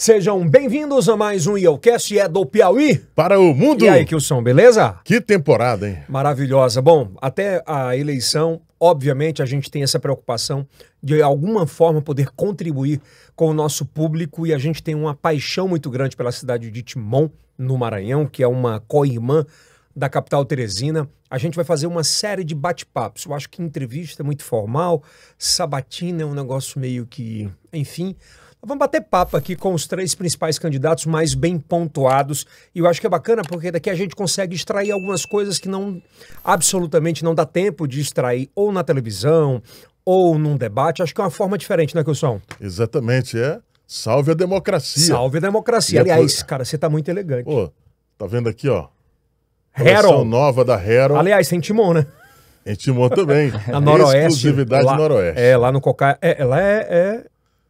Sejam bem-vindos a mais um IELCast, é do Piauí. Para o mundo. E aí, Kilson, beleza? Que temporada, hein? Maravilhosa. Bom, até a eleição, obviamente, a gente tem essa preocupação de alguma forma poder contribuir com o nosso público e a gente tem uma paixão muito grande pela cidade de Timon, no Maranhão, que é uma co-irmã da capital teresina. A gente vai fazer uma série de bate-papos. Eu acho que entrevista é muito formal, sabatina é um negócio meio que, enfim. Vamos bater papo aqui com os três principais candidatos mais bem pontuados. E eu acho que é bacana porque daqui a gente consegue extrair algumas coisas que absolutamente não dá tempo de extrair ou na televisão ou num debate. Acho que é uma forma diferente, né, Kilson? Exatamente, salve a democracia. Salve a democracia. Aliás, cara, você tá muito elegante. Pô, tá vendo aqui, ó? Coleção nova da Hero. Aliás, tem Timon, né? Em Timon também. Na Noroeste. Exclusividade lá, Noroeste. Lá no Cocais. Ela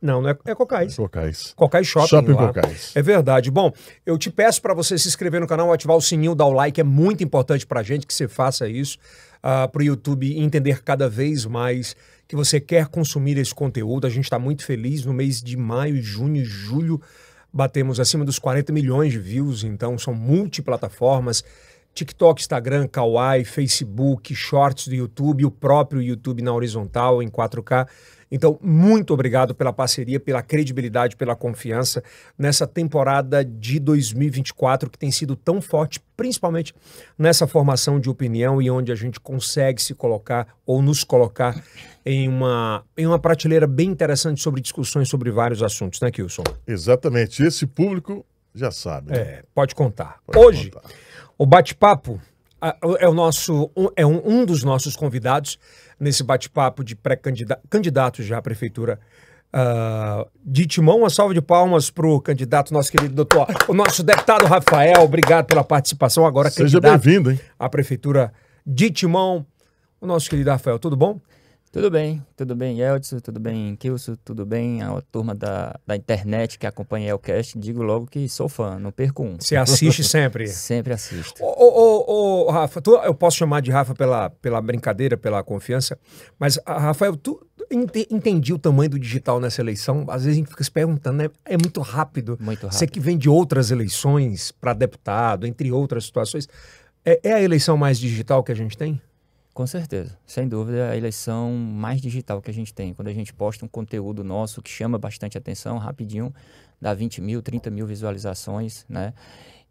Não é Cocais. Cocais. Cocais Shopping. Shopping lá. Cocais. É verdade. Bom, eu te peço para você se inscrever no canal, ativar o sininho, dar o like. É muito importante pra gente que você faça isso. Pro YouTube entender cada vez mais que você quer consumir esse conteúdo. A gente está muito feliz. No mês de maio, junho e julho, batemos acima dos 40 milhões de views. Então, são multiplataformas. TikTok, Instagram, Kawaii, Facebook, Shorts do YouTube, o próprio YouTube na horizontal, em 4K. Então, muito obrigado pela parceria, pela credibilidade, pela confiança nessa temporada de 2024 que tem sido tão forte, principalmente nessa formação de opinião e onde a gente consegue se colocar ou nos colocar em uma prateleira bem interessante sobre discussões sobre vários assuntos, né, Kilson? Exatamente. Esse público já sabe. Né? Pode contar. Pode Hoje, contar. O bate-papo é um dos nossos convidados nesse bate-papo de pré-candidatos já à prefeitura de Timon. Uma salva de palmas para o candidato, nosso querido doutor, o nosso deputado Rafael. Obrigado pela participação. Agora, seja bem-vindo, hein? À prefeitura de Timon. O nosso querido Rafael, tudo bom? Tudo bem, Eldson, tudo bem, Kilson, tudo bem, a turma da internet que acompanha o Elcast, digo logo que sou fã, não perco um. Você assiste sempre? Sempre assisto. Rafa, eu posso chamar de Rafa pela brincadeira, pela confiança, mas, Rafael, tu entendi o tamanho do digital nessa eleição? Às vezes a gente fica se perguntando, né? É muito rápido. Muito rápido. Você que vem de outras eleições para deputado, entre outras situações, é a eleição mais digital que a gente tem? Com certeza, sem dúvida, é a eleição mais digital que a gente tem. Quando a gente posta um conteúdo nosso que chama bastante atenção, rapidinho, dá 20 mil, 30 mil visualizações, né?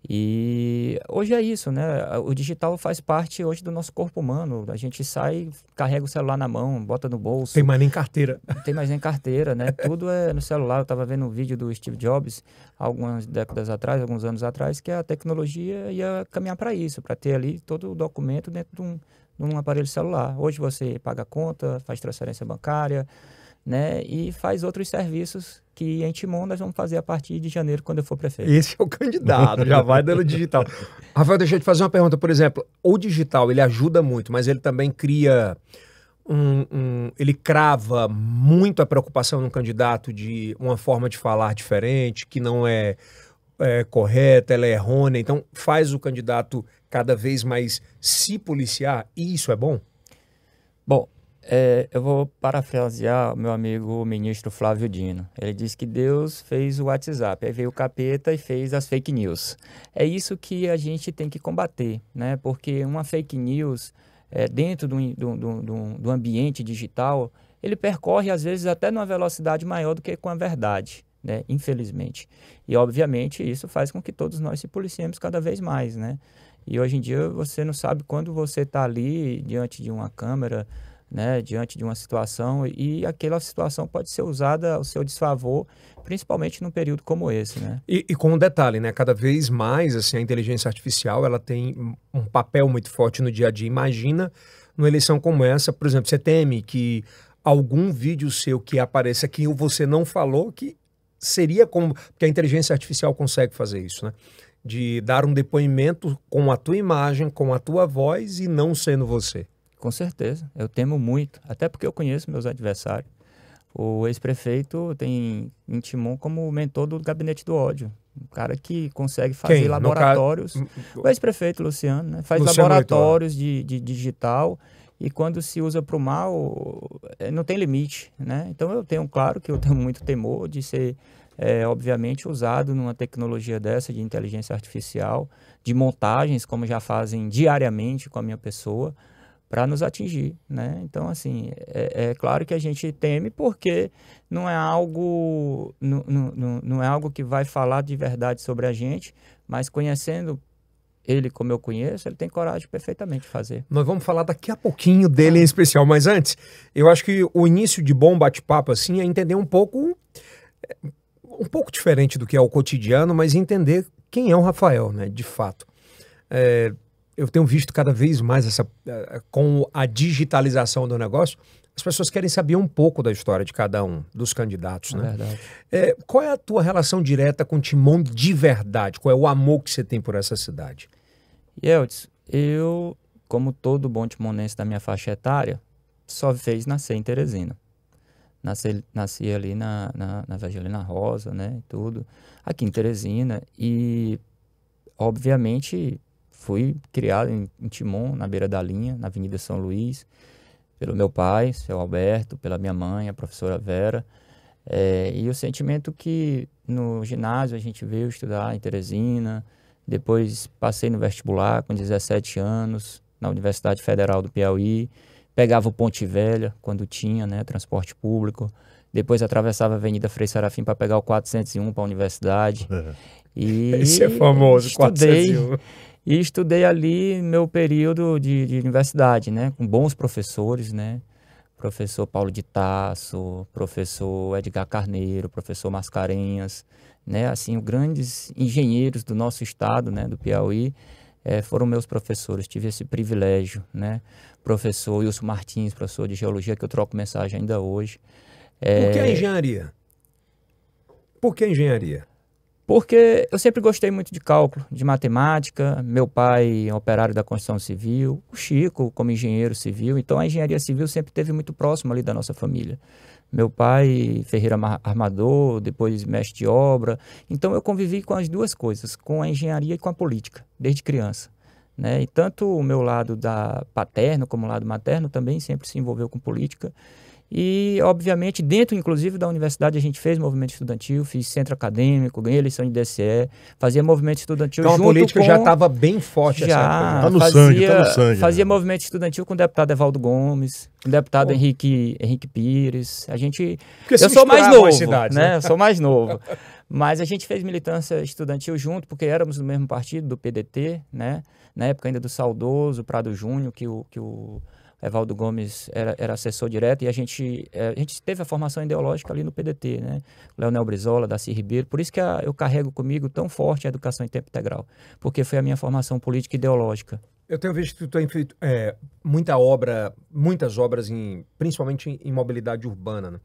E hoje é isso, né? O digital faz parte hoje do nosso corpo humano. A gente sai, carrega o celular na mão, bota no bolso. Tem mais nem carteira. Não tem mais nem carteira, né? Tudo é no celular. Eu estava vendo um vídeo do Steve Jobs, algumas décadas atrás, alguns anos atrás, que a tecnologia ia caminhar para isso, para ter ali todo o documento dentro de um aparelho celular. Hoje você paga a conta, faz transferência bancária, né? E faz outros serviços que em Timon nós vamos fazer a partir de janeiro, quando eu for prefeito. Esse é o candidato, já vai dando digital. Rafael, deixa eu te fazer uma pergunta. Por exemplo, o digital, ele ajuda muito, mas ele também cria ele crava muito a preocupação no candidato de uma forma de falar diferente, que não é correta, ela é errônea. Então, faz o candidato cada vez mais se policiar, e isso é bom? Bom, eu vou parafrasear o meu amigo ministro Flávio Dino. Ele disse que Deus fez o WhatsApp, aí veio o capeta e fez as fake news. É isso que a gente tem que combater, né? Porque uma fake news, dentro do ambiente digital, ele percorre, às vezes, até numa velocidade maior do que com a verdade, né? Infelizmente. E, obviamente, isso faz com que todos nós se policiemos cada vez mais, né? E hoje em dia você não sabe quando você está ali diante de uma câmera, né, diante de uma situação, e aquela situação pode ser usada ao seu desfavor, principalmente num período como esse, né? E com um detalhe, né? Cada vez mais assim, a inteligência artificial ela tem um papel muito forte no dia a dia. Imagina numa eleição como essa, por exemplo, você teme que algum vídeo seu que apareça que você não falou, que seria como... Porque a inteligência artificial consegue fazer isso, né? De dar um depoimento com a tua imagem, com a tua voz e não sendo você. Com certeza, eu temo muito, até porque eu conheço meus adversários. O ex-prefeito tem em Timon como mentor do gabinete do ódio, um cara que consegue fazer laboratórios. O ex-prefeito Luciano, né? Faz Luciano laboratórios de digital, e quando se usa para o mal, não tem limite, né? Então eu tenho, claro que eu tenho muito temor de ser obviamente usado numa tecnologia dessa de inteligência artificial, de montagens, como já fazem diariamente com a minha pessoa, para nos atingir, né? Então, assim, é claro que a gente teme porque não é algo, não é algo que vai falar de verdade sobre a gente, mas conhecendo ele como eu conheço, ele tem coragem perfeitamente de fazer. Nós vamos falar daqui a pouquinho dele em especial, mas antes, eu acho que o início de bom bate-papo assim é entender um pouco diferente do que é o cotidiano, mas entender quem é o Rafael, né, de fato. Eu tenho visto cada vez mais com a digitalização do negócio, as pessoas querem saber um pouco da história de cada um dos candidatos, né? Verdade. Qual é a tua relação direta com o Timon de verdade? Qual é o amor que você tem por essa cidade? Yeltsin, eu, como todo bom timonense da minha faixa etária, só fez nascer em Teresina. Nasci ali na Evangelina Rosa, né, e tudo, aqui em Teresina, e obviamente fui criado em Timon, na beira da linha, na Avenida São Luís, pelo meu pai, seu Alberto, pela minha mãe, a professora Vera, e o sentimento que no ginásio a gente veio estudar em Teresina, depois passei no vestibular com 17 anos, na Universidade Federal do Piauí, pegava o Ponte Velha, quando tinha, né, transporte público, depois atravessava a Avenida Frei Serafim para pegar o 401 para a universidade. E esse é famoso, 401. E estudei ali meu período de universidade, né, com bons professores, né, professor Paulo de Tasso, professor Edgar Carneiro, professor Mascarenhas, né, assim, grandes engenheiros do nosso estado, né, do Piauí, foram meus professores, tive esse privilégio, né, professor Wilson Martins, professor de geologia, que eu troco mensagem ainda hoje. Por que a engenharia? Por que a engenharia? Porque eu sempre gostei muito de cálculo, de matemática, meu pai operário da construção civil, o Chico como engenheiro civil, então a engenharia civil sempre esteve muito próximo ali da nossa família. Meu pai, ferreiro armador, depois mestre de obra, então eu convivi com as duas coisas, com a engenharia e com a política, desde criança, né? E tanto o meu lado paterno como o lado materno também sempre se envolveu com política. E, obviamente, dentro, inclusive, da universidade, a gente fez movimento estudantil, fiz centro acadêmico, ganhei eleição de DCE, fazia movimento estudantil então, junto a política com... já estava bem forte essa época. Tá no sangue, tá no sangue. Fazia movimento estudantil com o deputado Evaldo Gomes, com o deputado Henrique Pires. A gente... Eu sou mais novo, cidades, né? Eu sou mais novo. Mas a gente fez militância estudantil junto, porque éramos do mesmo partido, do PDT, né? Na época ainda do saudoso Prado Júnior, que o Evaldo Gomes era assessor direto, e a gente teve a formação ideológica ali no PDT, né? Leonel Brizola, Darcy Ribeiro, por isso que eu carrego comigo tão forte a educação em tempo integral, porque foi a minha formação política e ideológica. Eu tenho visto que tu tem feito muitas obras, principalmente em mobilidade urbana, né?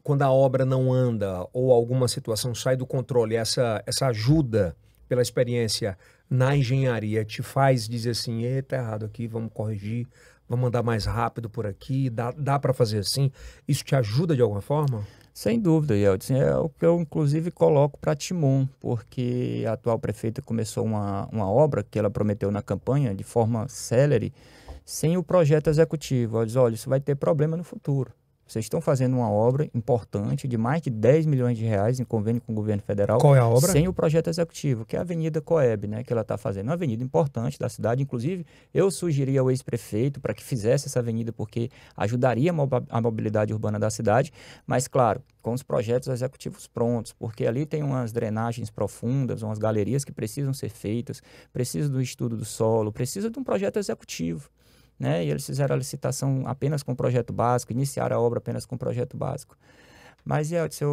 Quando a obra não anda ou alguma situação sai do controle, essa ajuda pela experiência na engenharia te faz dizer assim, tá errado aqui, vamos corrigir, vamos andar mais rápido por aqui, dá para fazer assim? Isso te ajuda de alguma forma? Sem dúvida, Yeltsin. É o que eu, inclusive, coloco para Timon, porque a atual prefeita começou uma obra que ela prometeu na campanha de forma célere, sem o projeto executivo. Ela diz, olha, isso vai ter problema no futuro. Vocês estão fazendo uma obra importante de mais de 10 milhões de reais em convênio com o governo federal. Qual é a obra? Sem o projeto executivo, que é a Avenida Coeb, né, que ela está fazendo. Uma avenida importante da cidade. Inclusive, eu sugeri ao ex-prefeito para que fizesse essa avenida, porque ajudaria a mobilidade urbana da cidade. Mas, claro, com os projetos executivos prontos, porque ali tem umas drenagens profundas, umas galerias que precisam ser feitas, precisa do estudo do solo, precisa de um projeto executivo. Né? E eles fizeram a licitação apenas com o projeto básico, iniciaram a obra apenas com o projeto básico. Mas, Yeltsin,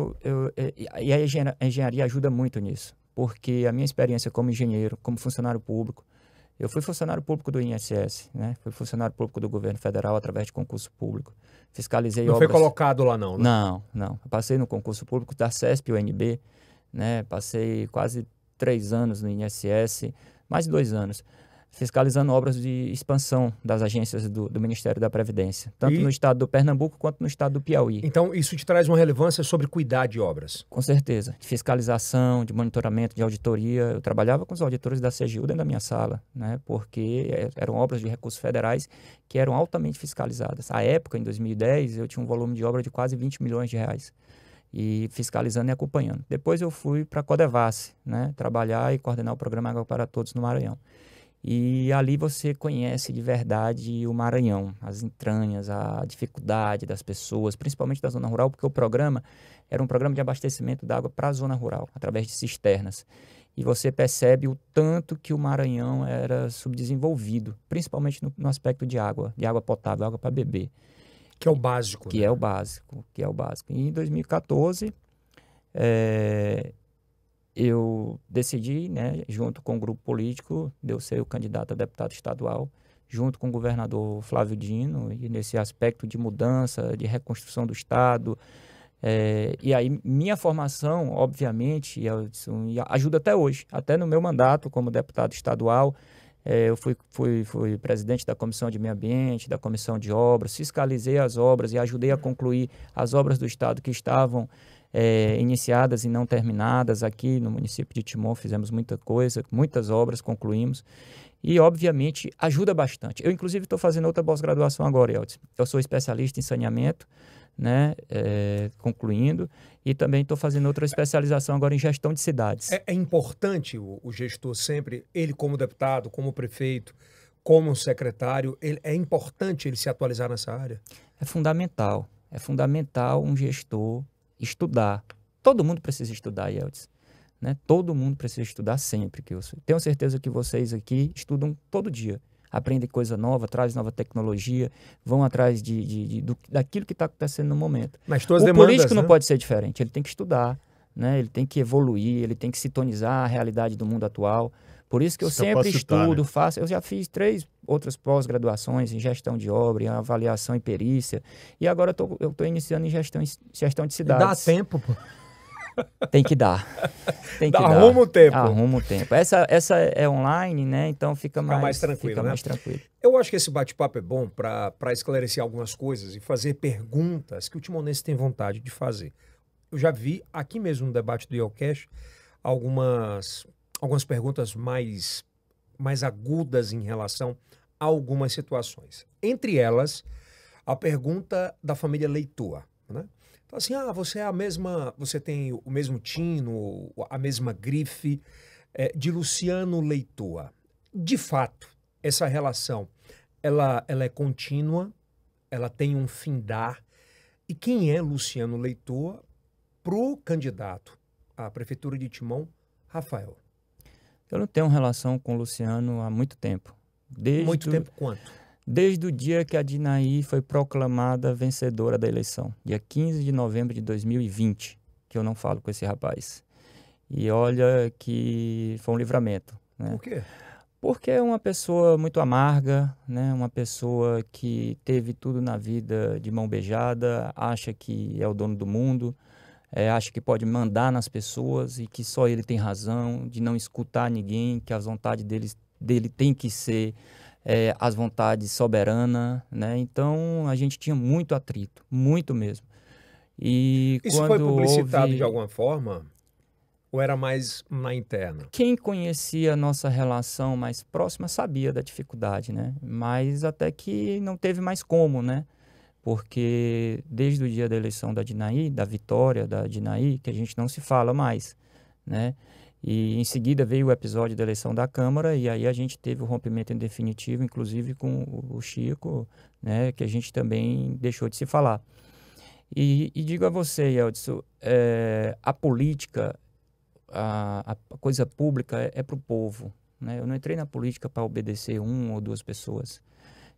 e a engenharia ajuda muito nisso, porque a minha experiência como engenheiro, como funcionário público, eu fui funcionário público do INSS, né? Fui funcionário público do governo federal através de concurso público. Fiscalizei obras... Não foi colocado lá não, né? Não. Eu passei no concurso público da CESP e UNB, né? Passei quase 3 anos no INSS, mais de 2 anos. Fiscalizando obras de expansão das agências do Ministério da Previdência, tanto no estado do Pernambuco quanto no estado do Piauí. Então, isso te traz uma relevância sobre cuidar de obras? Com certeza. De fiscalização, de monitoramento, de auditoria. Eu trabalhava com os auditores da CGU dentro da minha sala, né? Porque eram obras de recursos federais que eram altamente fiscalizadas. À época, em 2010, eu tinha um volume de obra de quase 20 milhões de reais. e fiscalizando e acompanhando. Depois eu fui para a Codevasf, né, trabalhar e coordenar o programa Água para Todos no Maranhão. E ali você conhece de verdade o Maranhão, as entranhas, a dificuldade das pessoas, principalmente da zona rural, porque o programa era um programa de abastecimento d'água para a zona rural, através de cisternas. E você percebe o tanto que o Maranhão era subdesenvolvido, principalmente no aspecto de água potável, água para beber. Que é o básico. Que né? é o básico, que é o básico. E em 2014, eu decidi, né, junto com o grupo político, de eu ser o candidato a deputado estadual, junto com o governador Flávio Dino, e nesse aspecto de mudança, de reconstrução do Estado. E aí, minha formação, obviamente, ajuda até hoje, até no meu mandato como deputado estadual. Eu fui presidente da Comissão de Meio Ambiente, da Comissão de Obras, fiscalizei as obras e ajudei a concluir as obras do Estado que estavam iniciadas e não terminadas aqui no município de Timon. Fizemos muita coisa, muitas obras, concluímos. E, obviamente, ajuda bastante. Eu, inclusive, estou fazendo outra pós-graduação agora, Elton. Eu sou especialista em saneamento, né, concluindo, e também estou fazendo outra especialização agora em gestão de cidades. É importante o gestor sempre, ele como deputado, como prefeito, como secretário, é importante ele se atualizar nessa área? É fundamental um gestor estudar. Todo mundo precisa estudar, Yeltsin, né? Todo mundo precisa estudar sempre. Tenho certeza que vocês aqui estudam todo dia. Aprendem coisa nova, trazem nova tecnologia, vão atrás daquilo que está acontecendo no momento. Mas tuas o demandas, político não né? pode ser diferente, ele tem que estudar, né? Ele tem que evoluir, ele tem que sintonizar a realidade do mundo atual. Por isso que eu sempre estudo, né? faço. Eu já fiz 3 outras pós-graduações em gestão de obra, em avaliação e perícia, e agora eu estou iniciando em gestão de cidades. Dá tempo, pô. Tem que dar. Arruma o tempo. Arruma o tempo. Essa é online, né? Então fica mais tranquilo. né? Mais tranquilo. Eu acho que esse bate-papo é bom para esclarecer algumas coisas e fazer perguntas que o timonense tem vontade de fazer. Eu já vi aqui mesmo no debate do IELCast algumas perguntas mais agudas em relação a algumas situações. Entre elas, a pergunta da família Leitoa, né? Então, assim, você tem o mesmo tino, a mesma grife de Luciano Leitoa. De fato, essa relação, ela é contínua, ela tem um findar. E quem é Luciano Leitoa para o candidato à Prefeitura de Timon, Rafael? Eu não tenho relação com o Luciano há muito tempo. Muito tempo quanto? Desde o dia que a Dinaí foi proclamada vencedora da eleição, dia 15 de novembro de 2020, que eu não falo com esse rapaz. E olha que foi um livramento, né? Por quê? Porque é uma pessoa muito amarga, né? Uma pessoa que teve tudo na vida de mão beijada, acha que é o dono do mundo, acha que pode mandar nas pessoas e que só ele tem razão, de não escutar ninguém, que as vontades dele tem que ser as vontades soberanas, né? Então a gente tinha muito atrito, muito mesmo. E isso quando foi publicitado de alguma forma? Ou era mais na interna? Quem conhecia a nossa relação mais próxima sabia da dificuldade, né? Mas até que não teve mais como, né? Porque desde o dia da eleição da Dinaí, da vitória da Dinaí, que a gente não se fala mais, né? E em seguida veio o episódio da eleição da Câmara, e aí a gente teve o rompimento em definitivo, inclusive com o Chico, né? Que a gente também deixou de se falar. E digo a você, Yeldson, a política, a coisa pública é para o povo, né? Eu não entrei na política para obedecer 1 ou 2 pessoas.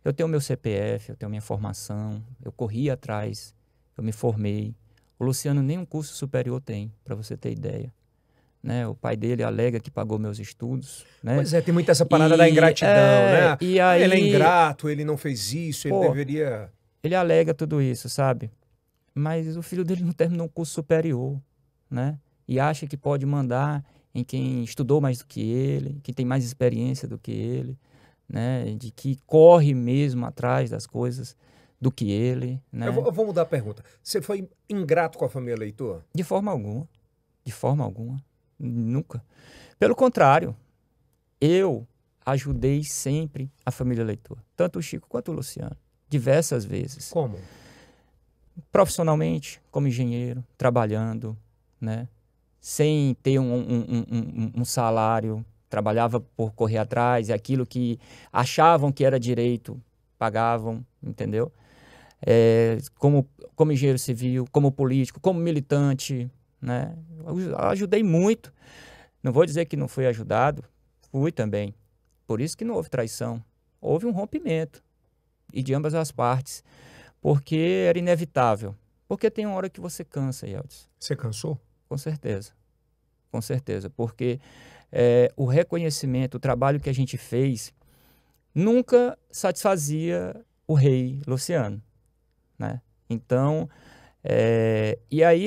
Eu tenho meu CPF, eu tenho minha formação, eu corri atrás, eu me formei. O Luciano nem um curso superior tem, para você ter ideia. Né? O pai dele alega que pagou meus estudos. Né? Pois tem muita essa parada da ingratidão, né? E aí, ele é ingrato, ele não fez isso, ele deveria... Ele alega tudo isso, sabe? Mas o filho dele não terminou um curso superior, né? E acha que pode mandar em quem estudou mais do que ele, que tem mais experiência do que ele, né? De que corre mesmo atrás das coisas do que ele, né? Eu vou mudar a pergunta. Você foi ingrato com a família Leitoa? De forma alguma. De forma alguma. Nunca. Pelo contrário, eu ajudei sempre a família Leitoa. Tanto o Chico quanto o Luciano. Diversas vezes. Como? profissionalmente, como engenheiro, trabalhando, né? Sem ter um salário, trabalhava por correr atrás, e aquilo que achavam que era direito, pagavam, entendeu? Como engenheiro civil, como político, como militante, né? Eu ajudei muito. Não vou dizer que não fui ajudado, fui também. Por isso que não houve traição. Houve um rompimento, e de ambas as partes, porque era inevitável. Porque tem uma hora que você cansa, Yeltsin. Você cansou? Com certeza. Com certeza. Porque o reconhecimento, o trabalho que a gente fez, nunca satisfazia o rei Luciano, né? Então, e aí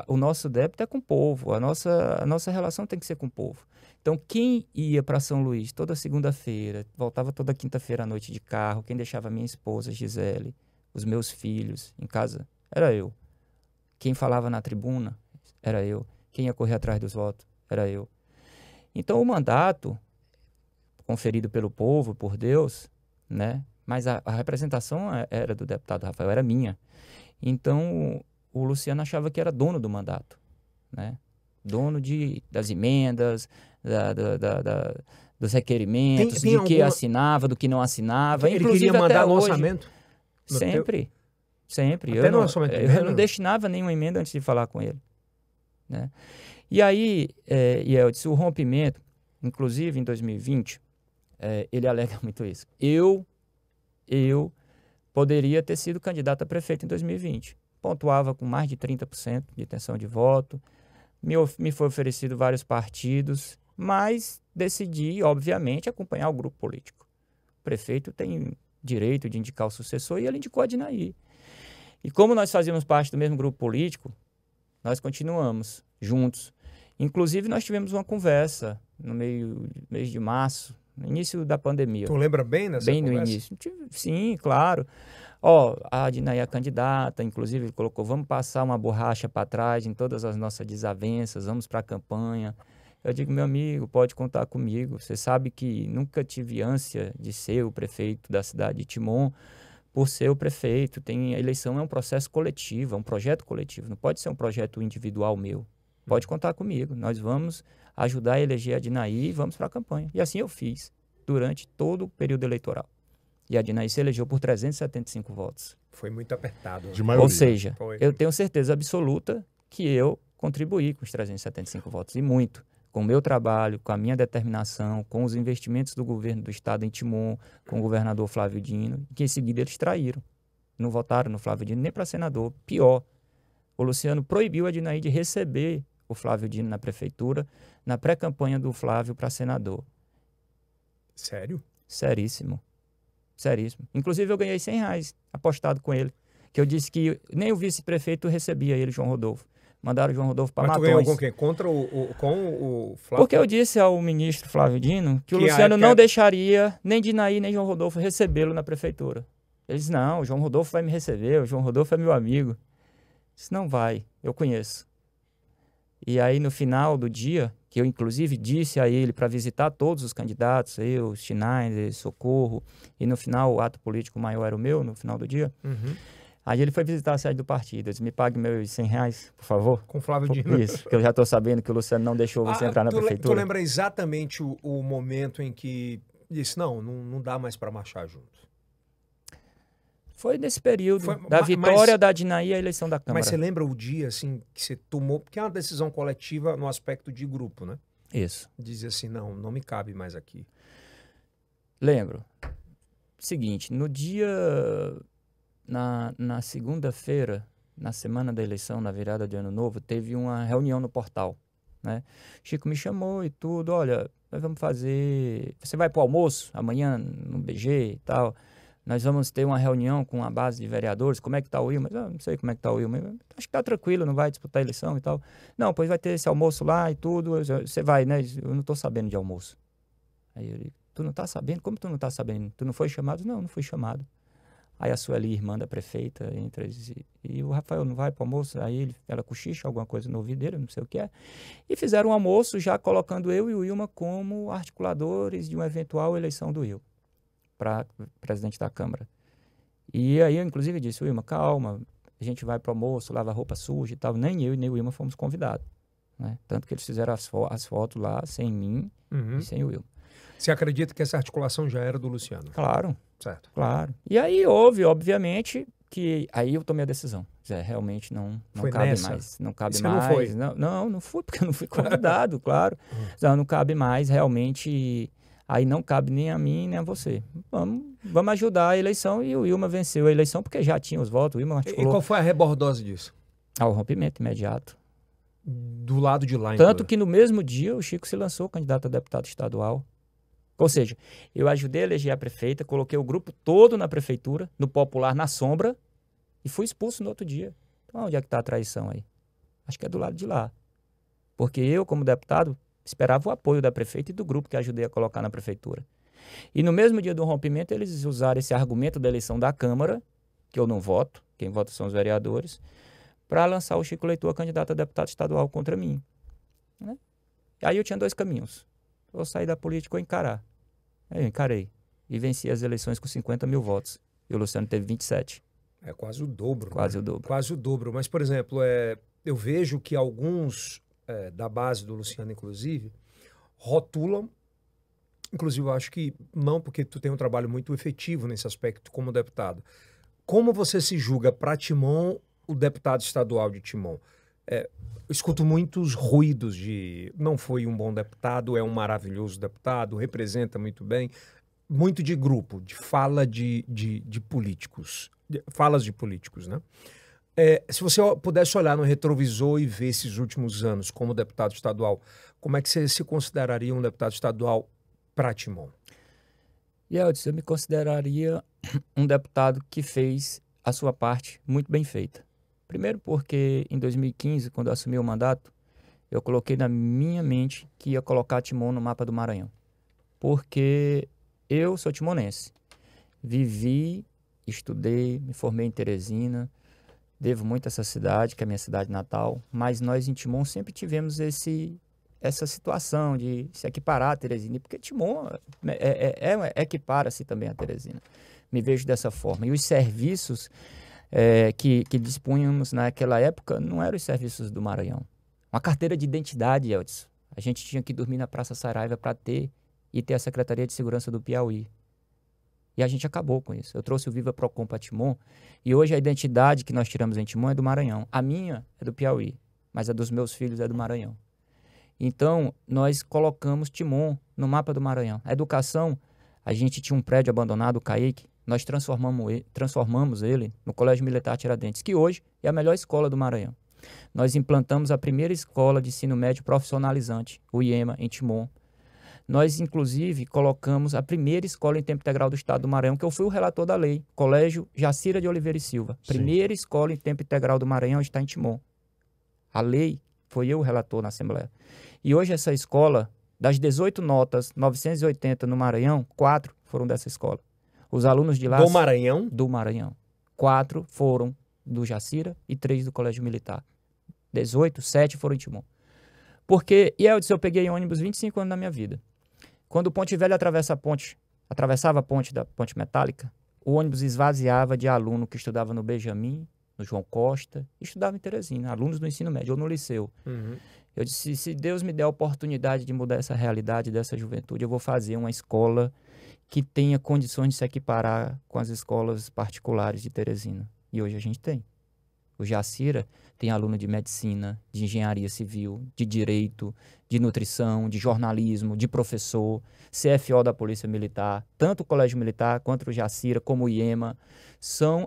o nosso débito é com o povo, a nossa relação tem que ser com o povo. Então, quem ia para São Luís toda segunda-feira, voltava toda quinta-feira à noite de carro, quem deixava minha esposa, Gisele, os meus filhos em casa, era eu. Quem falava na tribuna, era eu. Quem ia correr atrás dos votos, era eu. Então, o mandato conferido pelo povo, por Deus, né? Mas a representação era do deputado Rafael, era minha. Então, o Luciano achava que era dono do mandato, né? Dono das emendas, dos requerimentos, de que assinava, do que não assinava. Ele queria mandar no orçamento? Sempre. Sempre. Até no orçamento de emenda? Eu não destinava nenhuma emenda antes de falar com ele, né? E aí, Yeltsin, o rompimento, inclusive em 2020, ele alega muito isso. Eu poderia ter sido candidato a prefeito em 2020. Pontuava com mais de 30% de intenção de voto. Me foi oferecido vários partidos, mas decidi, obviamente, acompanhar o grupo político. O prefeito tem direito de indicar o sucessor e ele indicou a Adinaí. E como nós fazíamos parte do mesmo grupo político, nós continuamos juntos. Inclusive, nós tivemos uma conversa no mês de março, no início da pandemia. Tu lembra bem dessa conversa? Bem no início. Sim, claro. A Adinaí é candidata, inclusive ele colocou, vamos passar uma borracha para trás em todas as nossas desavenças, vamos para a campanha. Eu digo, meu amigo, pode contar comigo. Você sabe que nunca tive ânsia de ser o prefeito da cidade de Timon por ser o prefeito. A eleição é um processo coletivo, é um projeto coletivo, não pode ser um projeto individual meu. Pode contar comigo, nós vamos ajudar a eleger a Adinaí e vamos para a campanha. E assim eu fiz, durante todo o período eleitoral. E a Adinaí se elegeu por 375 votos. Foi muito apertado. De maioria. Ou seja, eu tenho certeza absoluta que eu contribuí com os 375 votos, e muito. Com o meu trabalho, com a minha determinação, com os investimentos do governo do estado em Timon, com o governador Flávio Dino, que em seguida eles traíram. Não votaram no Flávio Dino nem para senador. Pior, o Luciano proibiu a Adinaí de receber o Flávio Dino na prefeitura, na pré-campanha do Flávio para senador. Sério? Seríssimo. Seríssimo. Inclusive, eu ganhei R$100 apostado com ele, que eu disse que nem o vice-prefeito recebia ele, João Rodolfo. Mandaram o João Rodolfo para Matões. Mas tu ganhou com quem? Contra o Flávio? Porque eu disse ao ministro Flávio Dino que o Luciano não deixaria nem Adinaí nem João Rodolfo recebê-lo na prefeitura. Ele disse, não, o João Rodolfo vai me receber, o João Rodolfo é meu amigo. Eu disse, não vai, eu conheço. E aí, no final do dia, que eu inclusive disse a ele para visitar todos os candidatos, eu, Schneider, Socorro, e no final o ato político maior era o meu, no final do dia. Uhum. Aí ele foi visitar a sede do partido. Eu disse, me pague meus R$100, por favor. Com Flávio Dino. Isso, porque eu já estou sabendo que o Luciano não deixou você entrar na prefeitura. Tu lembra exatamente o momento em que disse, não dá mais para marchar junto? Foi nesse período da vitória da Adinaí e a eleição da Câmara. Mas você lembra o dia assim que você tomou, porque é uma decisão coletiva no aspecto de grupo, né? Isso. Dizer assim, não me cabe mais aqui. Lembro. Seguinte, no dia, na segunda-feira, na semana da eleição, na virada de Ano Novo, teve uma reunião no portal, né? Chico me chamou e tudo, olha, nós vamos fazer, você vai pro almoço amanhã no BG e tal, nós vamos ter uma reunião com a base de vereadores, como é que tá o Wilma? Eu não sei como é que tá o Wilma, acho que tá tranquilo, não vai disputar a eleição e tal. Não, pois vai ter esse almoço lá e tudo, você vai, né? Eu não tô sabendo de almoço. Aí ele, tu não tá sabendo? Como tu não tá sabendo? Tu não foi chamado? Não fui chamado. Aí a Sueli, irmã da prefeita, entra e o Rafael não vai pro almoço? Aí ela cochicha alguma coisa no ouvido dele, não sei o que é. E fizeram um almoço já colocando eu e o Wilma como articuladores de uma eventual eleição do Will para presidente da Câmara. E aí eu, inclusive, disse, Wilma, calma, a gente vai para o almoço, lava roupa suja e tal. Nem eu e nem o Wilma fomos convidados. Né? Tanto que eles fizeram as fotos lá, sem mim e sem o Wilma. Você acredita que essa articulação já era do Luciano? Claro. Certo. Claro. E aí houve, obviamente, que aí eu tomei a decisão. Realmente não cabe nessa? mais. Não cabe Você mais. não foi? Não fui, porque eu não fui convidado, claro. Não cabe mais, realmente. Aí não cabe nem a mim, nem a você. Vamos ajudar a eleição. E o Wilma venceu a eleição, porque já tinha os votos. O Wilma articulou. E qual foi a rebordose disso? O rompimento imediato. Do lado de lá, Tanto que no mesmo dia o Chico se lançou candidato a deputado estadual. Ou seja, eu ajudei a eleger a prefeita, coloquei o grupo todo na prefeitura, no popular, na sombra, e fui expulso no outro dia. Então, onde é que está a traição aí? Acho que é do lado de lá. Porque eu, como deputado, esperava o apoio da prefeita e do grupo que ajudei a colocar na prefeitura. E no mesmo dia do rompimento, eles usaram esse argumento da eleição da Câmara, que eu não voto, quem vota são os vereadores, para lançar o Chico Leitor candidato a deputado estadual contra mim. Né? Aí eu tinha dois caminhos. Ou sair da política ou encarar. Aí eu encarei. E venci as eleições com 50 mil votos. E o Luciano teve 27. É quase o dobro. Quase né? o dobro. Quase o dobro. Mas, por exemplo, eu vejo que alguns da base do Luciano, inclusive, rotulam. Inclusive, eu acho que não, porque tu tem um trabalho muito efetivo nesse aspecto como deputado. Como você se julga para Timon, o deputado estadual de Timon? Eu escuto muitos ruídos de não foi um bom deputado, é um maravilhoso deputado, representa muito bem. Muito de grupo, de fala de políticos. Falas de políticos, né? Se você pudesse olhar no retrovisor e ver esses últimos anos como deputado estadual, como é que você se consideraria um deputado estadual para Timon? Yeldis, eu me consideraria um deputado que fez a sua parte muito bem feita. Primeiro porque em 2015, quando eu assumi o mandato, eu coloquei na minha mente que ia colocar Timon no mapa do Maranhão. Porque eu sou timonense. Vivi, estudei, me formei em Teresina, devo muito a essa cidade, que é a minha cidade natal, mas nós em Timon sempre tivemos essa situação de se equiparar a Teresina, porque Timon equipara-se também a Teresina. Me vejo dessa forma. E os serviços que dispunhamos naquela época não eram os serviços do Maranhão. Uma carteira de identidade, Yeldis. A gente tinha que dormir na Praça Saraiva para ter a Secretaria de Segurança do Piauí. E a gente acabou com isso. Eu trouxe o Viva Procon para Timon e hoje a identidade que nós tiramos em Timon é do Maranhão. A minha é do Piauí, mas a dos meus filhos é do Maranhão. Então, nós colocamos Timon no mapa do Maranhão. A educação, a gente tinha um prédio abandonado, o CAIC, nós transformamos ele no Colégio Militar Tiradentes, que hoje é a melhor escola do Maranhão. Nós implantamos a primeira escola de ensino médio profissionalizante, o IEMA, em Timon. Nós, inclusive, colocamos a primeira escola em tempo integral do Estado do Maranhão, que eu fui o relator da lei, Colégio Jacira de Oliveira e Silva. Sim. Primeira escola em tempo integral do Maranhão está em Timon. A lei, foi eu o relator na Assembleia. E hoje essa escola, das 18 notas, 980 no Maranhão, 4 foram dessa escola. Os alunos de lá... Do Maranhão? Do Maranhão. 4 foram do Jacira e 3 do Colégio Militar. 18, 7 foram em Timon. Porque, Yeldis, eu peguei ônibus 25 anos na minha vida. Quando o Ponte Velho atravessava a ponte da Ponte Metálica, o ônibus esvaziava de aluno que estudava no Benjamin, no João Costa, e estudava em Teresina, alunos do ensino médio ou no liceu. Uhum. Eu disse, se Deus me der a oportunidade de mudar essa realidade dessa juventude, eu vou fazer uma escola que tenha condições de se equiparar com as escolas particulares de Teresina. E hoje a gente tem. O Jacira tem aluno de medicina, de engenharia civil, de direito, de nutrição, de jornalismo, de professor, CFO da Polícia Militar, tanto o Colégio Militar quanto o Jacira, como o IEMA, são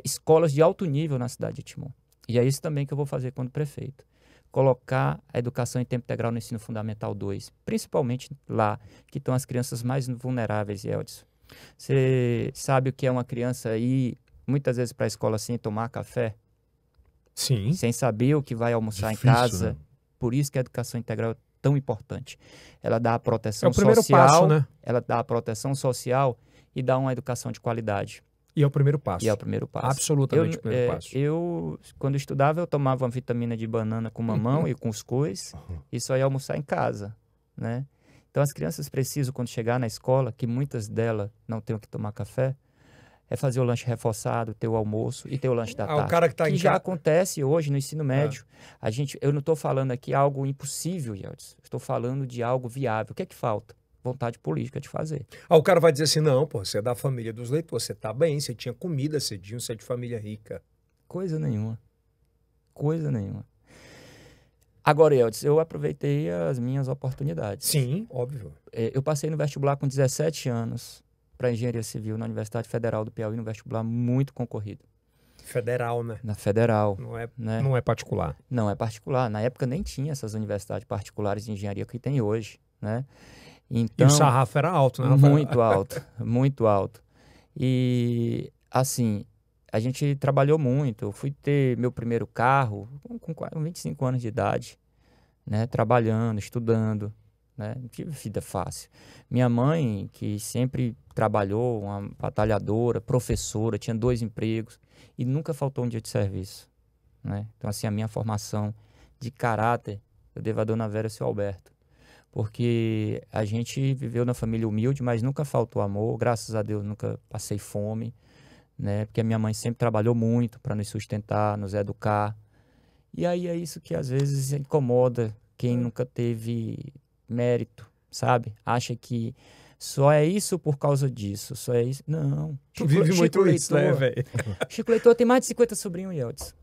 escolas de alto nível na cidade de Timon. E é isso também que eu vou fazer quando prefeito. Colocar a educação em tempo integral no ensino fundamental 2, principalmente lá, que estão as crianças mais vulneráveis, Yeldis. Você sabe o que é uma criança ir muitas vezes para a escola sem tomar café? Sim. Sem saber o que vai almoçar Difícil, em casa. né? Por isso que a educação integral é tão importante. Ela dá a proteção É o primeiro social, passo, né? ela dá a proteção social e dá uma educação de qualidade. E é o primeiro passo. E é o primeiro passo. Absolutamente o primeiro passo. Eu, quando estudava, eu tomava uma vitamina de banana com mamão e cuscuz e só ia almoçar em casa, né? Então, as crianças precisam, quando chegar na escola, que muitas delas não tenham que tomar café, é fazer o lanche reforçado, ter o almoço e ter o lanche da tarde. O cara que tá em já acontece hoje no ensino médio. Eu não estou falando aqui algo impossível, Yeltsin. Estou falando de algo viável. O que é que falta? Vontade política de fazer. O cara vai dizer assim, não, pô, você é da família dos leitores, você tá bem, você tinha comida cedinho, você é de família rica. Coisa nenhuma. Coisa nenhuma. Agora, Yeltsin, eu aproveitei as minhas oportunidades. Sim, óbvio. Eu passei no vestibular com 17 anos para Engenharia Civil na Universidade Federal do Piauí, no vestibular muito concorrido. Federal, né? Na Federal. Não é particular. Não é particular. Na época nem tinha essas universidades particulares de engenharia que tem hoje, né? Então, e o sarrafo era alto, né? Muito alto, muito alto. E, assim, a gente trabalhou muito. Eu fui ter meu primeiro carro com 25 anos de idade, né? Trabalhando, estudando, né? Não tive vida fácil. Minha mãe, que sempre trabalhou, uma batalhadora, professora, tinha 2 empregos e nunca faltou um dia de serviço, né? Então, assim, a minha formação de caráter eu devo à dona Vera e ao seu Alberto. Porque a gente viveu na família humilde, mas nunca faltou amor, graças a Deus nunca passei fome, né? Porque a minha mãe sempre trabalhou muito para nos sustentar, nos educar. E aí é isso que às vezes incomoda quem nunca teve mérito, sabe? Acha que só é isso por causa disso, só é isso. Não. Vive muito isso, né, velho? Chico Leitor tem mais de 50 sobrinhos, Yeltsin.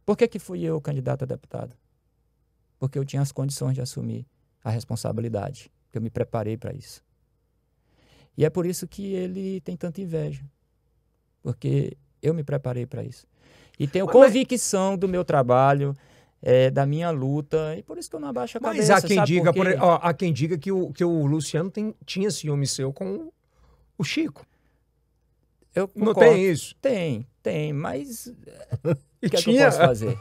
Por que fui eu candidato a deputado? Porque eu tinha as condições de assumir a responsabilidade. Eu me preparei para isso. E é por isso que ele tem tanta inveja. Porque eu me preparei para isso. E tenho convicção do meu trabalho, da minha luta, e por isso que eu não abaixo a cabeça. Mas há quem diga que o Luciano tinha ciúme seu com o Chico. Não tem isso? Tem, mas o que é que eu posso fazer?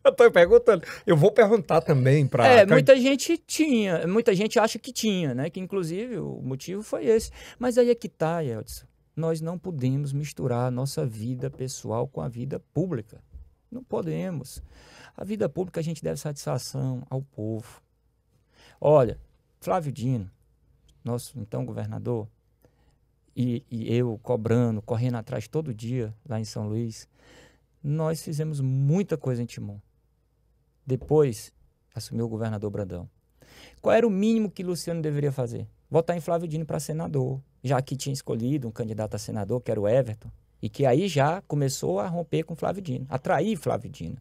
Eu tô perguntando. Eu vou perguntar também para... muita gente acha que tinha, né? Que inclusive o motivo foi esse. Mas aí é que tá, Yeltsin. Nós não podemos misturar a nossa vida pessoal com a vida pública. Não podemos. A vida pública a gente deve satisfação ao povo. Olha, Flávio Dino, nosso então governador, e eu cobrando, correndo atrás todo dia lá em São Luís, nós fizemos muita coisa em Timon. Depois, assumiu o governador Brandão. Qual era o mínimo que Luciano deveria fazer? Votar em Flávio Dino para senador, já que tinha escolhido um candidato a senador, que era o Everton, e que aí já começou a romper com Flávio Dino, atrair Flávio Dino.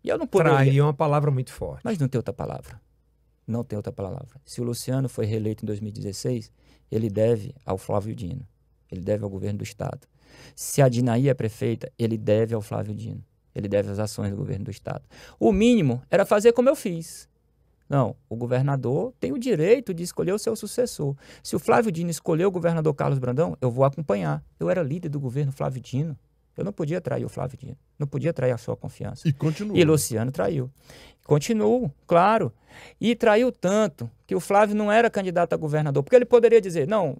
E eu não poderia... Trair é uma palavra muito forte. Mas não tem outra palavra. Não tem outra palavra. Se o Luciano foi reeleito em 2016, ele deve ao Flávio Dino. Ele deve ao governo do Estado. Se a Dinaí é prefeita, ele deve ao Flávio Dino. Ele deve às ações do governo do Estado. O mínimo era fazer como eu fiz. Não, o governador tem o direito de escolher o seu sucessor. Se o Flávio Dino escolheu o governador Carlos Brandão, eu vou acompanhar. Eu era líder do governo Flávio Dino. Eu não podia trair o Flávio Dino. Não podia trair a sua confiança. E continua. E Luciano traiu. Continuo, claro. E traiu tanto que o Flávio não era candidato a governador. Porque ele poderia dizer, não,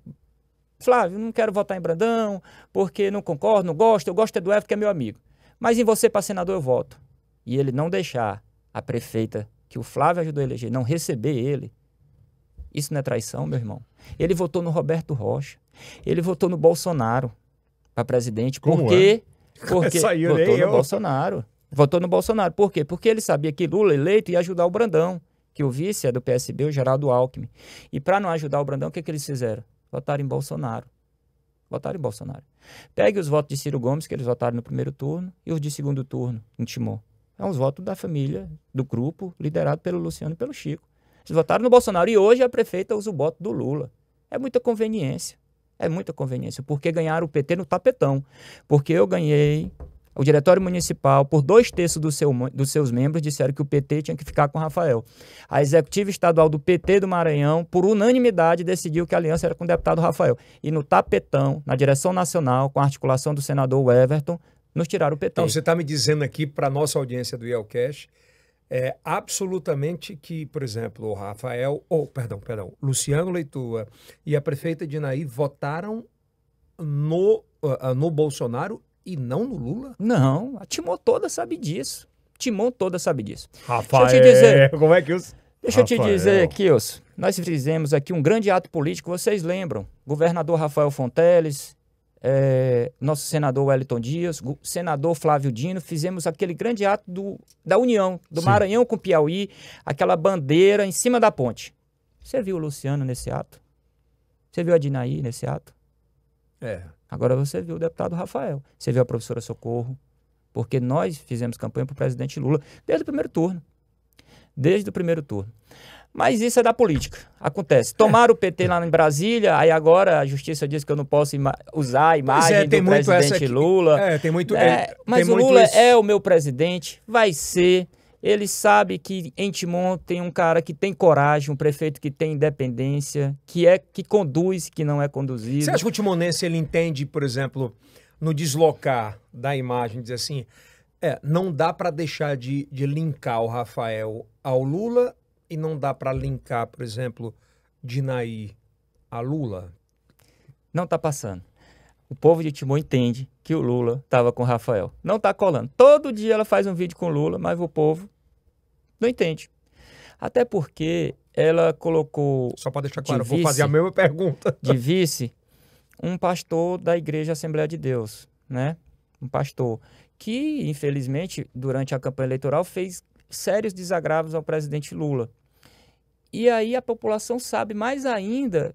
Flávio, não quero votar em Brandão, porque não concordo, não gosto, eu gosto do Everton, que é meu amigo. Mas em você para senador eu voto. E ele não deixar a prefeita que o Flávio ajudou a eleger, não receber ele, isso não é traição, meu irmão? Ele votou no Roberto Rocha, ele votou no Bolsonaro para presidente, porque votou no Bolsonaro. Votou no Bolsonaro, por quê? Porque ele sabia que Lula eleito ia ajudar o Brandão, que o vice é do PSB, o Geraldo Alckmin. E para não ajudar o Brandão, o que eles fizeram? Votaram em Bolsonaro. Votaram em Bolsonaro. Pegue os votos de Ciro Gomes, que eles votaram no primeiro turno, e os de segundo turno, em Timon. É os votos da família, do grupo, liderado pelo Luciano e pelo Chico. Eles votaram no Bolsonaro e hoje a prefeita usa o voto do Lula. É muita conveniência. É muita conveniência. Porque ganharam o PT no tapetão. Porque eu ganhei o Diretório Municipal, por 2/3 dos seus membros, disseram que o PT tinha que ficar com o Rafael. A Executiva Estadual do PT do Maranhão, por unanimidade, decidiu que a aliança era com o deputado Rafael. E no tapetão, na direção nacional, com a articulação do senador Everton, nos tiraram o PT. Então, você está me dizendo aqui, para a nossa audiência do Yelcast, absolutamente que, por exemplo, o Rafael, Luciano Leitua e a prefeita Dinaí votaram no Bolsonaro e não no Lula? Não, a Timon toda sabe disso. Timon toda sabe disso. Rafael, deixa eu te dizer, como é que os... Deixa eu te dizer, Kilson, nós fizemos aqui um grande ato político, vocês lembram? Governador Rafael Fonteles, nosso senador Wellington Dias, o senador Flávio Dino, fizemos aquele grande ato da união, do Maranhão com Piauí, aquela bandeira em cima da ponte. Você viu o Luciano nesse ato? Você viu a Dinaí nesse ato? Agora você viu o deputado Rafael, você viu a professora Socorro, porque nós fizemos campanha para o presidente Lula desde o primeiro turno. Desde o primeiro turno. Mas isso é da política. Acontece. Tomaram o PT lá em Brasília, aí agora a justiça diz que eu não posso usar a imagem do presidente Lula. Mas o Lula é o meu presidente, vai ser. Ele sabe que em Timon tem um cara que tem coragem, um prefeito que tem independência, que conduz, que não é conduzido. Você acha que o timonense ele entende, por exemplo, no deslocar da imagem, dizer assim, não dá para deixar de linkar o Rafael ao Lula e não dá para linkar, por exemplo, Dinaí a Lula? Não está passando. O povo de Timon entende que o Lula estava com o Rafael. Não está colando. Todo dia ela faz um vídeo com o Lula, mas o povo não entende. Até porque ela colocou... Só para deixar claro, vou fazer a mesma pergunta. De vice, um pastor da Igreja Assembleia de Deus, né? Um pastor que, infelizmente, durante a campanha eleitoral, fez sérios desagravos ao presidente Lula. E aí a população sabe mais ainda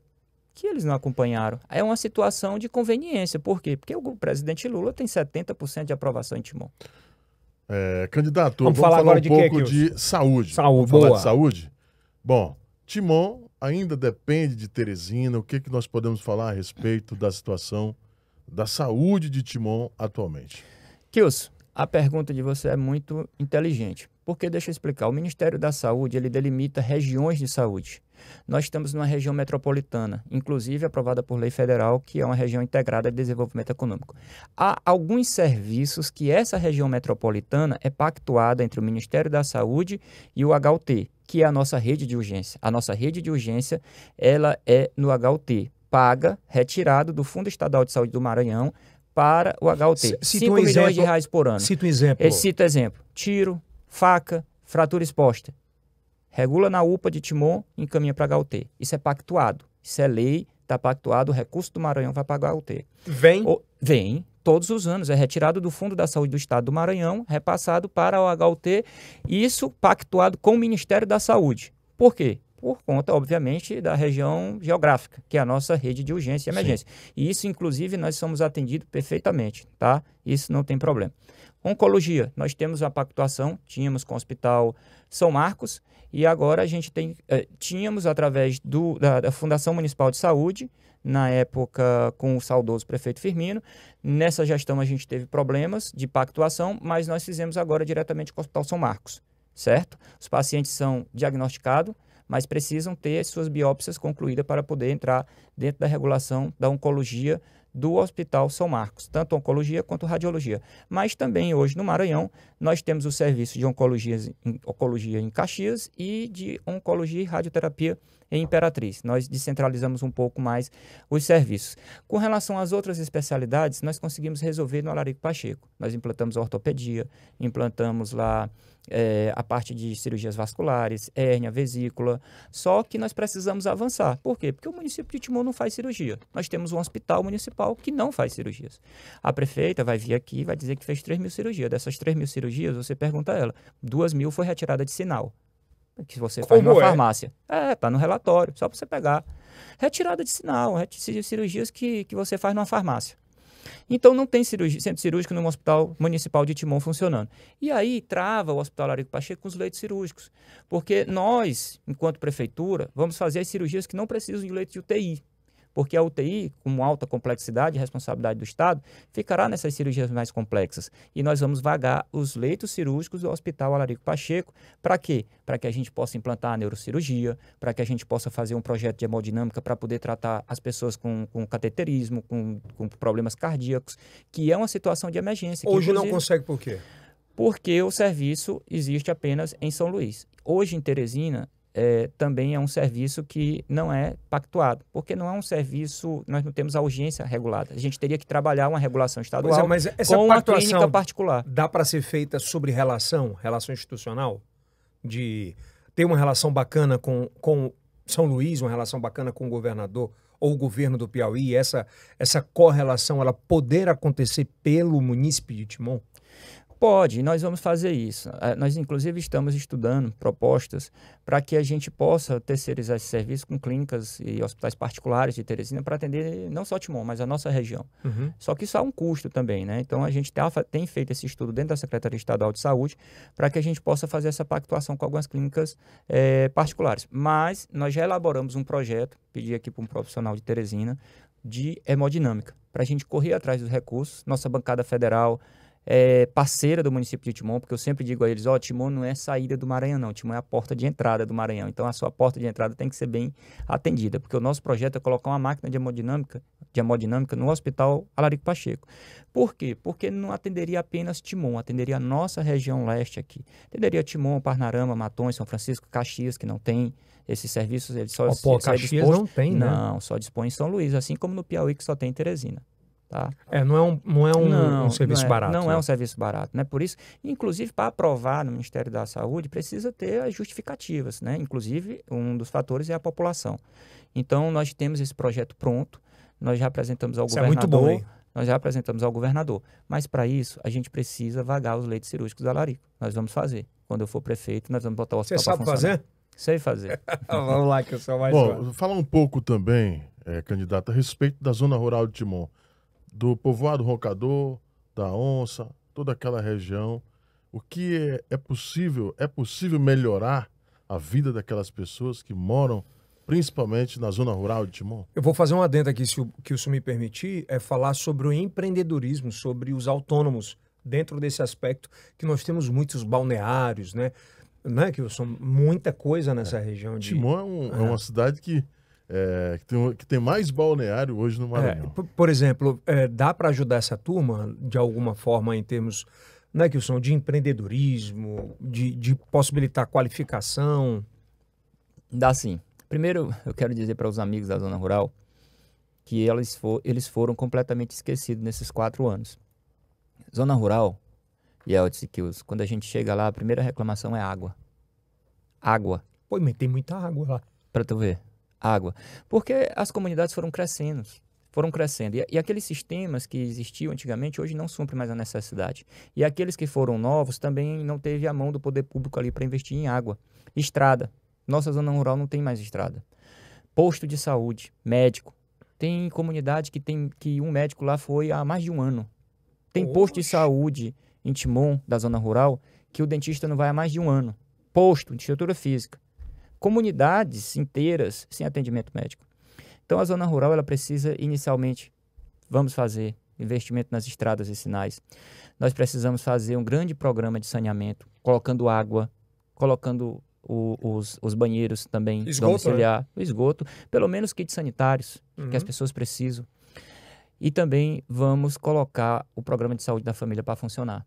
que eles não acompanharam. É uma situação de conveniência. Por quê? Porque o presidente Lula tem 70% de aprovação em Timon. Candidato, vamos falar agora um pouco de saúde. Vamos falar de saúde? Bom, Timon ainda depende de Teresina. O que nós podemos falar a respeito da situação da saúde de Timon atualmente? Kilson, a pergunta de você é muito inteligente. Porque, deixa eu explicar, o Ministério da Saúde, ele delimita regiões de saúde. Nós estamos numa região metropolitana, inclusive aprovada por lei federal, que é uma região integrada de desenvolvimento econômico. Há alguns serviços que essa região metropolitana é pactuada entre o Ministério da Saúde e o HUT, que é a nossa rede de urgência. A nossa rede de urgência, ela é no HUT, paga, retirado do Fundo Estadual de Saúde do Maranhão para o HUT. 5 milhões de reais por ano. Cita um exemplo. Cito exemplo. Tiro, faca, fratura exposta. Regula na UPA de Timon e encaminha para HUT. Isso é pactuado. Isso é lei, está pactuado, o recurso do Maranhão vai para o HUT. Vem todos os anos. É retirado do Fundo da Saúde do Estado do Maranhão, repassado para o HUT. Isso pactuado com o Ministério da Saúde. Por quê? Por conta, obviamente, da região geográfica, que é a nossa rede de urgência e emergência. Sim. E isso, inclusive, nós somos atendidos perfeitamente, tá? Isso não tem problema. Oncologia, nós temos a pactuação, tínhamos com o Hospital São Marcos, e agora a gente tínhamos através da Fundação Municipal de Saúde, na época com o saudoso prefeito Firmino. Nessa gestão a gente teve problemas de pactuação, mas nós fizemos agora diretamente com o Hospital São Marcos, certo? Os pacientes são diagnosticados, mas precisam ter suas biópsias concluídas para poder entrar dentro da regulação da oncologia do Hospital São Marcos, tanto oncologia quanto radiologia. Mas também hoje no Maranhão nós temos o serviço de oncologia em Caxias e de oncologia e radioterapia em Imperatriz. Nós descentralizamos um pouco mais os serviços. Com relação às outras especialidades, nós conseguimos resolver no Alarico Pacheco. Nós implantamos a ortopedia, implantamos lá a parte de cirurgias vasculares, hérnia, vesícula, só que nós precisamos avançar. Por quê? Porque o município de Timon não faz cirurgia. Nós temos um hospital municipal que não faz cirurgias. A prefeita vai vir aqui e vai dizer que fez 3.000 cirurgias. Dessas 3.000 cirurgias, você pergunta a ela, 2.000 foi retirada de sinal, que você faz numa farmácia. Tá no relatório, só para você pegar. Retirada de sinal, cirurgias que você faz numa farmácia. Então não tem centro cirúrgico no Hospital Municipal de Timon funcionando. E aí trava o Hospital Alarico Pacheco com os leitos cirúrgicos. Porque nós, enquanto prefeitura, vamos fazer as cirurgias que não precisam de leito de UTI. Porque a UTI, com alta complexidade e responsabilidade do Estado, ficará nessas cirurgias mais complexas. E nós vamos vagar os leitos cirúrgicos do Hospital Alarico Pacheco. Para quê? Para que a gente possa implantar a neurocirurgia, para que a gente possa fazer um projeto de hemodinâmica para poder tratar as pessoas com cateterismo, com problemas cardíacos, que é uma situação de emergência. Hoje não consegue por quê? Porque o serviço existe apenas em São Luís. Hoje, em Teresina, também é um serviço que não é pactuado, porque não é um serviço, nós não temos a urgência regulada. A gente teria que trabalhar uma regulação estadual mas essa com uma clínica particular. Dá para ser feita sobre relação institucional? De ter uma relação bacana com São Luís, uma relação bacana com o governador, ou o governo do Piauí, essa correlação, ela poder acontecer pelo munícipe de Timon? Pode, nós vamos fazer isso. Nós, inclusive, estamos estudando propostas para que a gente possa terceirizar esse serviço com clínicas e hospitais particulares de Teresina para atender não só Timon, mas a nossa região. Uhum. Só que isso há um custo também, né? Então, a gente tem feito esse estudo dentro da Secretaria Estadual de Saúde para que a gente possa fazer essa pactuação com algumas clínicas particulares. Mas nós já elaboramos um projeto, pedi aqui para um profissional de Teresina, de hemodinâmica, para a gente correr atrás dos recursos. Nossa bancada federal parceira do município de Timon, porque eu sempre digo a eles, Timon não é saída do Maranhão não, Timon é a porta de entrada do Maranhão, então a sua porta de entrada tem que ser bem atendida, porque o nosso projeto é colocar uma máquina de hemodinâmica no Hospital Alarico Pacheco. Por quê? Porque não atenderia apenas Timon, atenderia a nossa região leste aqui, atenderia Timon, Parnarama, Matões, São Francisco, Caxias, que não tem esses serviços, eles só Caxias não tem, né? Não, só dispõe em São Luís, assim como no Piauí, que só tem em Teresina. Tá? Não é um serviço barato. Não é um serviço barato, né? Por isso, inclusive, para aprovar no Ministério da Saúde, precisa ter as justificativas, né? Inclusive, um dos fatores é a população. Então, nós temos esse projeto pronto, nós já apresentamos ao governador. É muito bom, hein? Nós já apresentamos ao governador. Mas, para isso, a gente precisa vagar os leitos cirúrgicos da Alarico. Nós vamos fazer. Quando eu for prefeito, nós vamos botar o hospital para funcionar. Você sabe fazer? Sei fazer. Vamos lá, que eu sou mais Bom, falar um pouco também, candidato, a respeito da zona rural de Timon, do povoado Roncador, da Onça, toda aquela região. O que é possível melhorar a vida daquelas pessoas que moram principalmente na zona rural de Timon? Eu vou fazer um adendo aqui, se o senhor me permitir, falar sobre o empreendedorismo, sobre os autônomos, dentro desse aspecto que nós temos muitos balneários, né? Que são muita coisa nessa região. Timon é uma cidade que tem mais balneário hoje no Maranhão. Por exemplo, dá para ajudar essa turma de alguma forma em termos, né, que são de empreendedorismo, de possibilitar qualificação? Dá sim. Primeiro, eu quero dizer para os amigos da zona rural que eles foram completamente esquecidos nesses 4 anos. Zona rural, Yeltsin, quando a gente chega lá, a primeira reclamação é água. Água. Pô, mas tem muita água lá. Para tu ver. Água. Porque as comunidades foram crescendo. E aqueles sistemas que existiam antigamente, hoje não supram mais a necessidade. E aqueles que foram novos também não teve a mão do poder público ali para investir em água. Estrada. Nossa zona rural não tem mais estrada. Posto de saúde, médico. Tem comunidade que um médico lá foi há mais de 1 ano. Tem posto de saúde em Timon, da zona rural, que o dentista não vai há mais de 1 ano. Posto de estrutura física. Comunidades inteiras sem atendimento médico. Então, a zona rural, ela precisa, inicialmente, vamos fazer investimento nas estradas e sinais. Nós precisamos fazer um grande programa de saneamento, colocando água, colocando os banheiros também domiciliar, né? O esgoto, pelo menos kits sanitários, que as pessoas precisam. E também vamos colocar o programa de saúde da família para funcionar.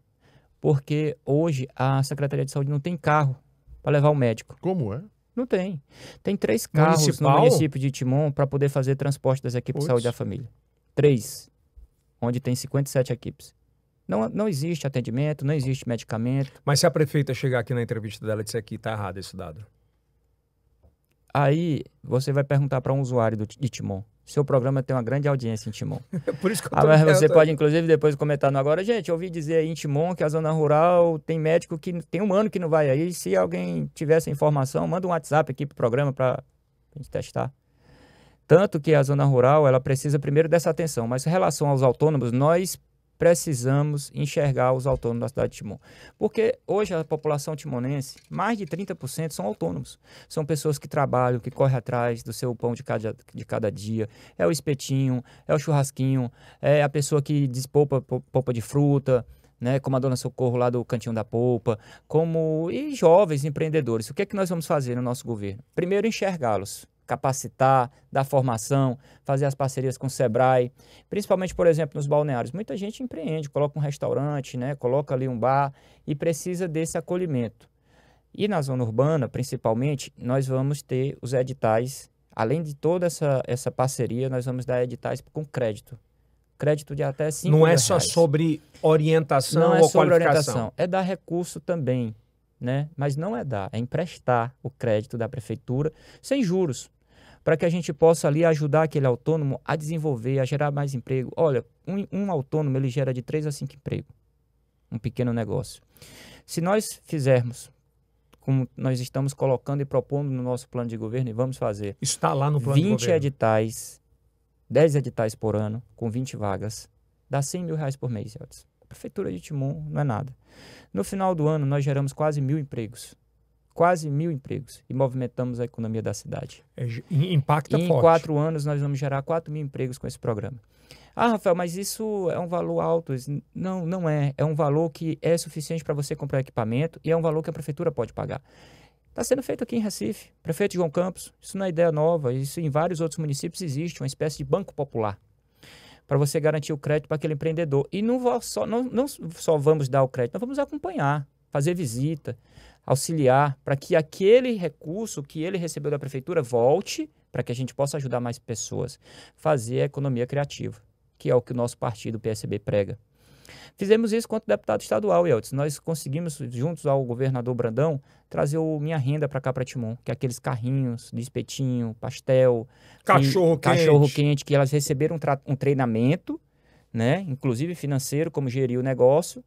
Porque hoje a Secretaria de Saúde não tem carro para levar o médico. Como é? Não tem. Tem 3 carros no município de Timon para poder fazer transporte das equipes de saúde da família. 3, onde tem 57 equipes. Não existe atendimento, não existe medicamento. Mas se a prefeita chegar aqui na entrevista dela e disser que está errado esse dado? Aí você vai perguntar para um usuário de Timon. Seu programa tem uma grande audiência em Timon. Por isso que eu tô mas você pode, inclusive, depois comentar no agora. Gente, eu ouvi dizer aí em Timon que a zona rural tem médico que tem 1 ano que não vai aí. Se alguém tiver essa informação, manda um WhatsApp aqui pro programa para a gente testar. Tanto que a zona rural, ela precisa primeiro dessa atenção. Mas em relação aos autônomos, nós precisamos enxergar os autônomos da cidade de Timon. Porque hoje a população timonense, mais de 30% são autônomos. São pessoas que trabalham, que correm atrás do seu pão de cada dia. É o espetinho, é o churrasquinho, é a pessoa que despolpa polpa de fruta, né, como a dona Socorro lá do Cantinho da Polpa, e jovens empreendedores. O que é que nós vamos fazer no nosso governo? Primeiro, enxergá-los. Capacitar, dar formação, fazer as parcerias com o Sebrae, principalmente, por exemplo, nos balneários. Muita gente empreende, coloca um restaurante, né, coloca ali um bar e precisa desse acolhimento. E na zona urbana, principalmente, nós vamos ter os editais, além de toda essa parceria, nós vamos dar editais com crédito. Crédito de até 5 mil reais. Não é só sobre orientação ou qualificação? Não é sobre orientação, é dar recurso também, né? Mas não é dar, é emprestar o crédito da prefeitura sem juros. para que a gente possa ali ajudar aquele autônomo a desenvolver, a gerar mais emprego. Olha, um autônomo ele gera de 3 a 5 empregos, um pequeno negócio. Se nós fizermos como nós estamos colocando e propondo no nosso plano de governo, e vamos fazer. Está lá no plano de governo. 20 editais, 10 editais por ano, com 20 vagas, dá R$100 mil por mês, Eldes. A Prefeitura de Timon não é nada. No final do ano, nós geramos quase 1.000 empregos. Quase 1.000 empregos. E movimentamos a economia da cidade. Impacta forte. Em 4 anos, nós vamos gerar 4.000 empregos com esse programa. Ah, Rafael, mas isso é um valor alto. Não, não é. É um valor que é suficiente para você comprar equipamento e é um valor que a prefeitura pode pagar. Está sendo feito aqui em Recife. Prefeito João Campos, isso não é ideia nova. Isso em vários outros municípios existe, uma espécie de banco popular para você garantir o crédito para aquele empreendedor. E não só vamos dar o crédito, nós vamos acompanhar, fazer visita, auxiliar, para que aquele recurso que ele recebeu da prefeitura volte, para que a gente possa ajudar mais pessoas, fazer a economia criativa, que é o que o nosso partido, o PSB, prega. Fizemos isso quanto deputado estadual, Elton. Nós conseguimos, juntos ao governador Brandão, trazer o Minha Renda para cá, para Timon, que é aqueles carrinhos de espetinho, pastel, cachorro-quente, que elas receberam um treinamento, né, inclusive financeiro, como gerir o negócio.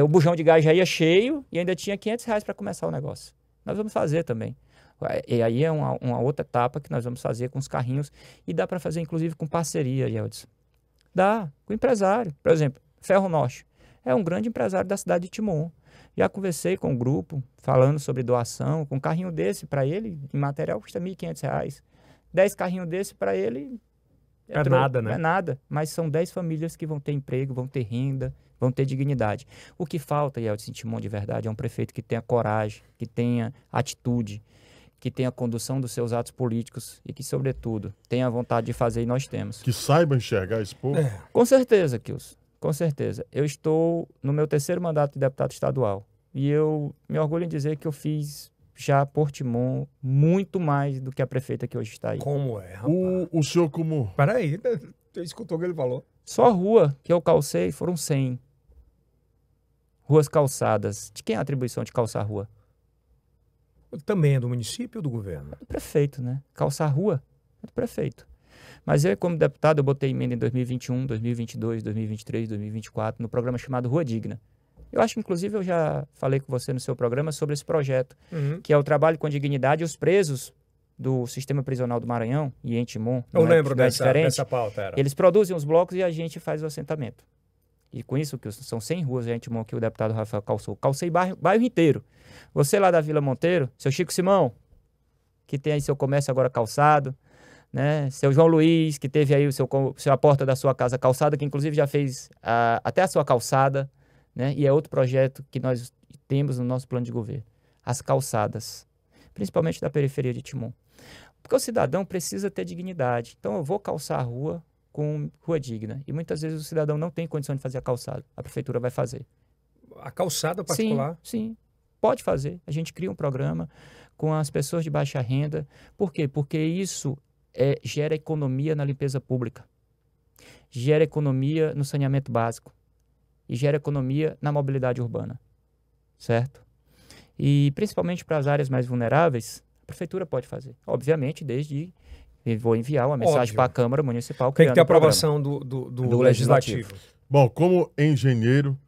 O bujão de gás já ia cheio e ainda tinha R$500 para começar o negócio. Nós vamos fazer também. E aí é uma outra etapa que nós vamos fazer com os carrinhos e dá para fazer, inclusive, com parceria, Yeldson. Dá, com empresário. Por exemplo, Ferro Norte é um grande empresário da cidade de Timon. Já conversei com o grupo, falando sobre doação, com um carrinho desse para ele, em material, custa R$1.500. 10 carrinhos desse para ele... nada, né? Não é nada, mas são 10 famílias que vão ter emprego, vão ter renda, vão ter dignidade. O que falta, Yeldson, em Timon, de verdade, é um prefeito que tenha coragem, que tenha atitude, que tenha condução dos seus atos políticos e que, sobretudo, tenha vontade de fazer, e nós temos. Que saiba enxergar esse povo. Com certeza, Kilson. Com certeza. Eu estou no meu 3º mandato de deputado estadual e eu me orgulho em dizer que eu fiz já por Timon muito mais do que a prefeita que hoje está aí. Como é, rapaz? O senhor como... Peraí, você escutou o que ele falou? Só a rua que eu calcei foram 100. Ruas calçadas. De quem é a atribuição de calçar a rua? Também é do município ou do governo? É do prefeito, né? Calçar a rua é do prefeito. Mas eu, como deputado, eu botei emenda em 2021, 2022, 2023, 2024, no programa chamado Rua Digna. Eu acho que, inclusive, eu já falei com você no seu programa sobre esse projeto, que é o trabalho com dignidade e os presos do sistema prisional do Maranhão e em Timon. Eu lembro dessa pauta. Eles produzem os blocos e a gente faz o assentamento. E com isso, que são 100 ruas em Timon que o deputado Rafael calçou. Calcei bairro inteiro. Você lá da Vila Monteiro, seu Chico Simão, que tem aí seu comércio agora calçado, né? Seu João Luiz, que teve aí a porta da sua casa calçada, que inclusive já fez até a sua calçada, né? E é outro projeto que nós temos no nosso plano de governo. As calçadas, principalmente da periferia de Timon. Porque o cidadão precisa ter dignidade. Então eu vou calçar a rua com rua digna. E muitas vezes o cidadão não tem condição de fazer a calçada. A prefeitura vai fazer. A calçada particular? Sim, pode fazer. A gente cria um programa com as pessoas de baixa renda. Por quê? Porque isso gera economia na limpeza pública, gera economia no saneamento básico e gera economia na mobilidade urbana, certo? E principalmente para as áreas mais vulneráveis, a prefeitura pode fazer. Obviamente, desde eu vou enviar uma mensagem para a Câmara Municipal. Tem que ter aprovação do Legislativo. Bom, como engenheiro,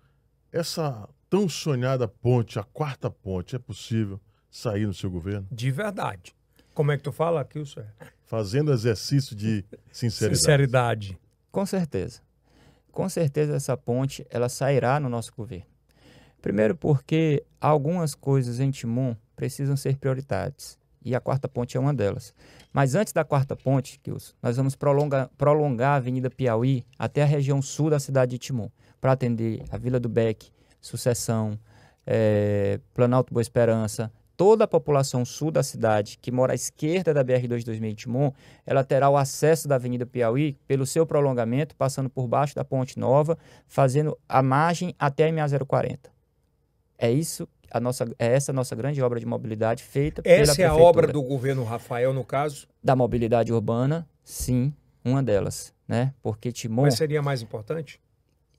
essa tão sonhada ponte, a 4ª ponte, é possível sair no seu governo? De verdade. Como é que tu fala aqui, senhor? Fazendo exercício de sinceridade. Com certeza. Com certeza essa ponte ela sairá no nosso governo. Primeiro porque algumas coisas em Timon precisam ser prioridades. E a 4ª ponte é uma delas. Mas antes da 4ª ponte, Kilson, nós vamos prolongar a Avenida Piauí até a região sul da cidade de Timon, para atender a Vila do Beck, Sucessão, Planalto Boa Esperança. Toda a população sul da cidade, que mora à esquerda da BR-226 em Timon, ela terá o acesso da Avenida Piauí pelo seu prolongamento, passando por baixo da Ponte Nova, fazendo a margem até a MA-040. É essa a nossa grande obra de mobilidade feita pela prefeitura. Essa é a obra do governo Rafael, no caso? Da mobilidade urbana, sim, uma delas, né? Porque Timon... Mas seria mais importante?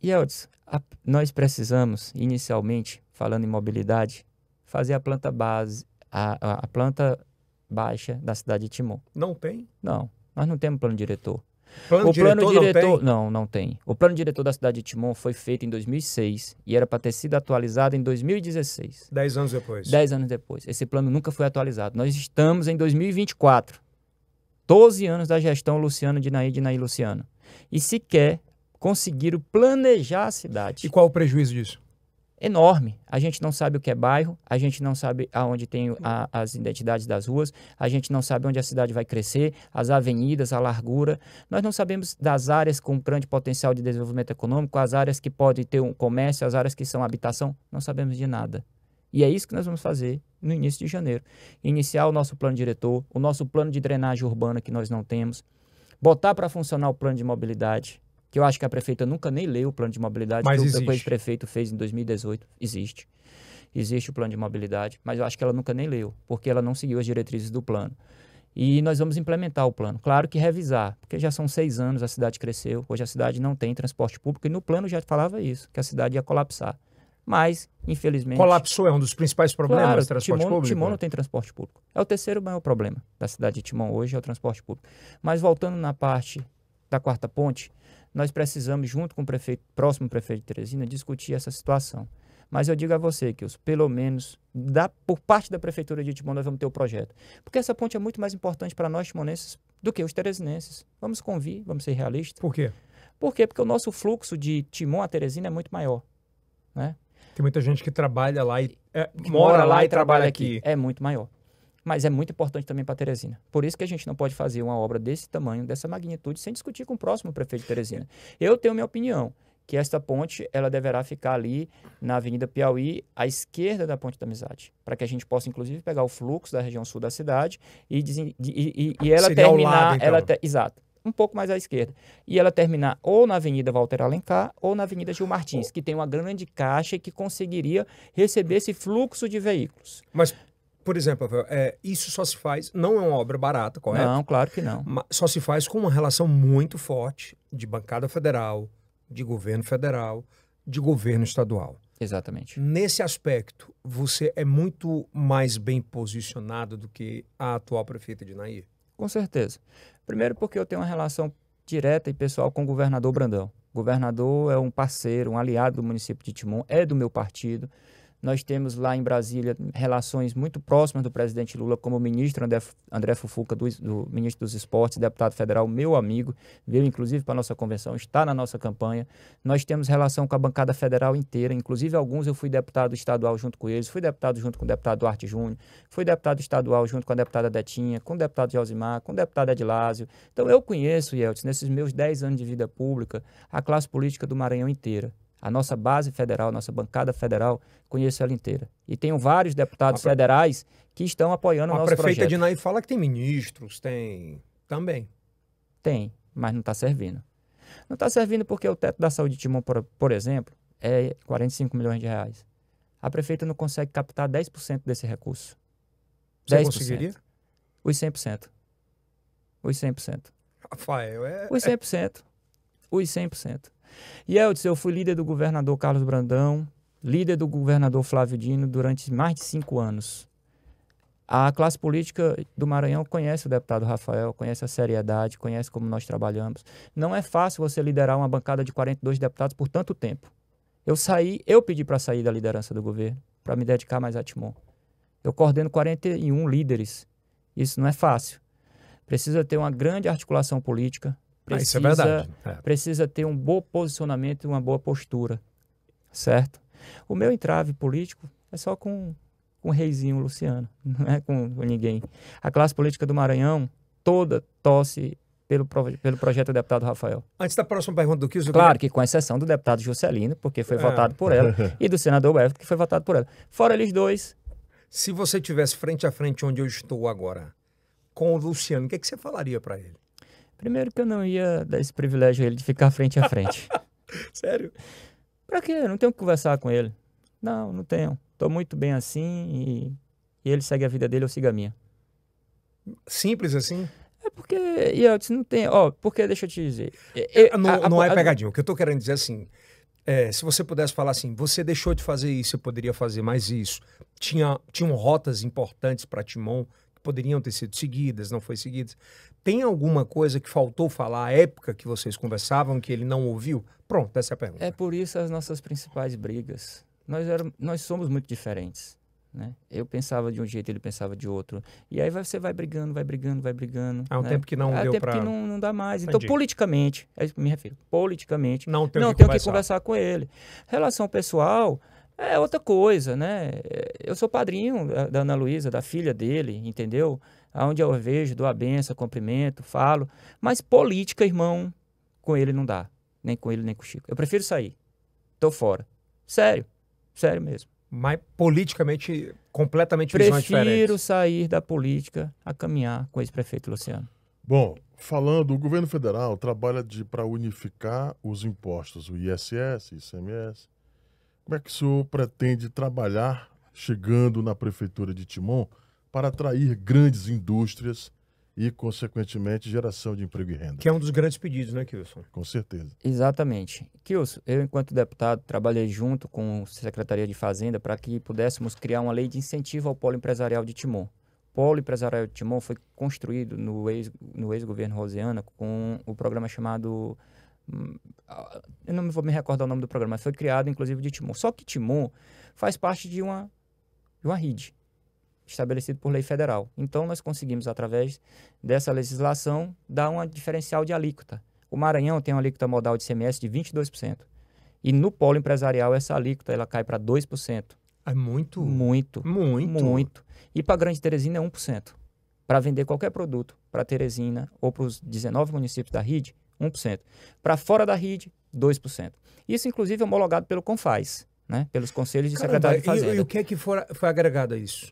Yeldson, nós precisamos, inicialmente, falando em mobilidade, fazer a planta base, a planta baixa da cidade de Timon. Não tem? Não, nós não temos plano diretor. Plano diretor não tem. O plano diretor da cidade de Timon foi feito em 2006 e era para ter sido atualizado em 2016. 10 anos depois. 10 anos depois. Esse plano nunca foi atualizado. Nós estamos em 2024. 12 anos da gestão Luciano Dinaí Luciano. E sequer conseguiram planejar a cidade. E qual o prejuízo disso? Enorme. A gente não sabe o que é bairro, a gente não sabe aonde tem as identidades das ruas, a gente não sabe onde a cidade vai crescer, as avenidas, a largura. Nós não sabemos das áreas com grande potencial de desenvolvimento econômico, as áreas que podem ter um comércio, as áreas que são habitação. Não sabemos de nada. E é isso que nós vamos fazer no início de janeiro. Iniciar o nosso plano diretor, o nosso plano de drenagem urbana que nós não temos, botar para funcionar o plano de mobilidade, que eu acho que a prefeita nunca nem leu o plano de mobilidade, mas que o ex-prefeito fez em 2018. Existe o plano de mobilidade, mas eu acho que ela nunca nem leu, porque ela não seguiu as diretrizes do plano. E nós vamos implementar o plano. Claro que revisar, porque já são 6 anos, a cidade cresceu, hoje a cidade não tem transporte público, e no plano já falava isso, que a cidade ia colapsar. Mas, infelizmente... Colapsou, é um dos principais problemas do transporte público? Timon não tem transporte público. É o terceiro maior problema da cidade de Timon hoje, é o transporte público. Mas voltando na parte da quarta ponte, nós precisamos, junto com o próximo prefeito de Teresina, discutir essa situação. Mas eu digo a você, Kilson, pelo menos, por parte da prefeitura de Timon, nós vamos ter o projeto. Porque essa ponte é muito mais importante para nós timonenses do que os teresinenses. Vamos convir, vamos ser realistas. Por quê? Por quê? Porque o nosso fluxo de Timon a Teresina é muito maior, né? Tem muita gente que trabalha lá e mora lá e trabalha aqui. É muito maior. Mas é muito importante também para Teresina. Por isso que a gente não pode fazer uma obra desse tamanho, dessa magnitude, sem discutir com o próximo prefeito de Teresina. Eu tenho minha opinião, que esta ponte ela deverá ficar ali na Avenida Piauí, à esquerda da Ponte da Amizade, para que a gente possa, inclusive, pegar o fluxo da região sul da cidade e ela seria terminar... ao lado, então. Exato. Um pouco mais à esquerda. E ela terminar ou na Avenida Walter Alencar ou na Avenida Gil Martins, que tem uma grande caixa e que conseguiria receber esse fluxo de veículos. Mas, por exemplo, isso só se faz, não é uma obra barata, correto? Não, claro que não. Só se faz com uma relação muito forte de bancada federal, de governo federal, de governo estadual. Exatamente. Nesse aspecto, você é muito mais bem posicionado do que a atual prefeita Dinaí? Com certeza. Primeiro porque eu tenho uma relação direta e pessoal com o governador Brandão. O governador é um parceiro, um aliado do município de Timon, é do meu partido. Nós temos lá em Brasília relações muito próximas do presidente Lula, como o ministro André Fufuca, do ministro dos Esportes, deputado federal, meu amigo, veio inclusive para a nossa convenção, está na nossa campanha. Nós temos relação com a bancada federal inteira, inclusive alguns eu fui deputado estadual junto com eles, fui deputado junto com o deputado Duarte Júnior, fui deputado estadual junto com a deputada Detinha, com o deputado Josimar, com o deputado Edilásio. Então eu conheço, Yeltsin, nesses meus 10 anos de vida pública, a classe política do Maranhão inteira. A nossa base federal, nossa bancada federal, conheço ela inteira. E tenho vários deputados federais que estão apoiando o nosso projeto. A prefeita Dinaí fala que tem ministros, tem também. Tem, mas não está servindo. Não está servindo porque o teto da saúde de Timon, por exemplo, é 45 milhões de reais. A prefeita não consegue captar 10% desse recurso. Você 10%. Conseguiria? Os 100%. Os 100%. Rafael, Os 100%. Os 100%. E eu fui líder do governador Carlos Brandão, líder do governador Flávio Dino durante mais de 5 anos. A classe política do Maranhão conhece o deputado Rafael, conhece a seriedade, conhece como nós trabalhamos. Não é fácil você liderar uma bancada de 42 deputados por tanto tempo. Eu pedi para sair da liderança do governo, para me dedicar mais a Timon. Eu coordeno 41 líderes. Isso não é fácil. Precisa ter uma grande articulação política. Isso é verdade. Precisa ter um bom posicionamento e uma boa postura, certo? O meu entrave político é só com o reizinho Luciano, não é com ninguém. A classe política do Maranhão toda torce pelo projeto do deputado Rafael. Antes da próxima pergunta do Kilson... Claro que com exceção do deputado Juscelino, porque foi votado por ela, e do senador Everton, que foi votado por ela. Fora eles dois... Se você estivesse frente a frente onde eu estou agora, com o Luciano, o que você falaria para ele? Primeiro que eu não ia dar esse privilégio a ele de ficar frente a frente. Sério? Pra quê? Não tenho que conversar com ele. Não tenho. Tô muito bem assim e ele segue a vida dele, eu sigo a minha. Simples assim? É porque, Yeltsin, não tem... porque deixa eu te dizer... Não é pegadinha. O que eu tô querendo dizer assim, se você pudesse falar assim, você deixou de fazer isso, você poderia fazer mais isso. Tinham rotas importantes para Timon que poderiam ter sido seguidas, não foi seguidas. Tem alguma coisa que faltou falar à época que vocês conversavam que ele não ouviu? Pronto, essa é a pergunta. É por isso as nossas principais brigas. Nós somos muito diferentes, né? Eu pensava de um jeito, ele pensava de outro. E aí você vai brigando. Há um né? tempo que não deu para... Há tempo que não dá mais. Entendi. Então, politicamente, é isso que me refiro. Politicamente, não tenho que conversar com ele. Relação pessoal é outra coisa, né? Eu sou padrinho da Ana Luísa, da filha dele, entendeu? Aonde eu vejo, dou a benção, cumprimento, falo. Mas política, irmão, com ele não dá. Nem com ele, nem com o Chico. Eu prefiro sair. Tô fora. Sério mesmo. Mas politicamente, completamente visões diferentes. Prefiro sair da política a caminhar com o ex-prefeito Luciano. Bom, falando, o governo federal trabalha para unificar os impostos, o ISS, ICMS. Como é que o senhor pretende trabalhar, chegando na prefeitura de Timon, para atrair grandes indústrias e, consequentemente, geração de emprego e renda? Que é um dos grandes pedidos, né, Kilson? Com certeza. Exatamente. Kilson, eu, enquanto deputado, trabalhei junto com a Secretaria de Fazenda para que pudéssemos criar uma lei de incentivo ao polo empresarial de Timon. O polo empresarial de Timon foi construído no ex-governo Rosiana com o programa chamado... Eu não vou me recordar o nome do programa, mas foi criado, inclusive, de Timon. Só que Timon faz parte de uma RID, estabelecido por lei federal. Então, nós conseguimos, através dessa legislação, dar uma diferencial de alíquota. O Maranhão tem uma alíquota modal de ICMS de 22%. E no polo empresarial, essa alíquota ela cai para 2%. É muito? Muito. E para Grande Teresina é 1%. Para vender qualquer produto para Teresina ou para os 19 municípios da RID, 1%. Para fora da RID, 2%. Isso, inclusive, é homologado pelo CONFAZ, né? Pelos Conselhos de Secretário de Fazenda. E o que é que foi agregado a isso?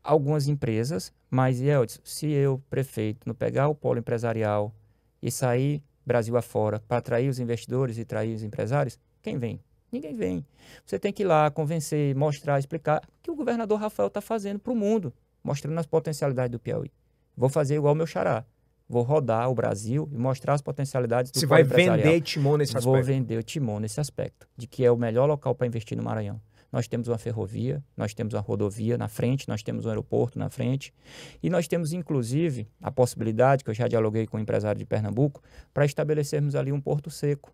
Algumas empresas, mas, Yeldis, se eu, prefeito, não pegar o polo empresarial e sair Brasil afora para atrair os investidores e atrair os empresários, quem vem? Ninguém vem. Você tem que ir lá, convencer, mostrar, explicar o que o governador Rafael está fazendo para o mundo, mostrando as potencialidades do Piauí. Vou fazer igual o meu xará. Vou rodar o Brasil e mostrar as potencialidades do polo empresarial. Você vai vender Timon nesse aspecto? Vou vender o Timon nesse aspecto, de que é o melhor local para investir no Maranhão. Nós temos uma ferrovia, nós temos uma rodovia na frente, nós temos um aeroporto na frente e nós temos, inclusive, a possibilidade, que eu já dialoguei com o empresário de Pernambuco, para estabelecermos ali um porto seco.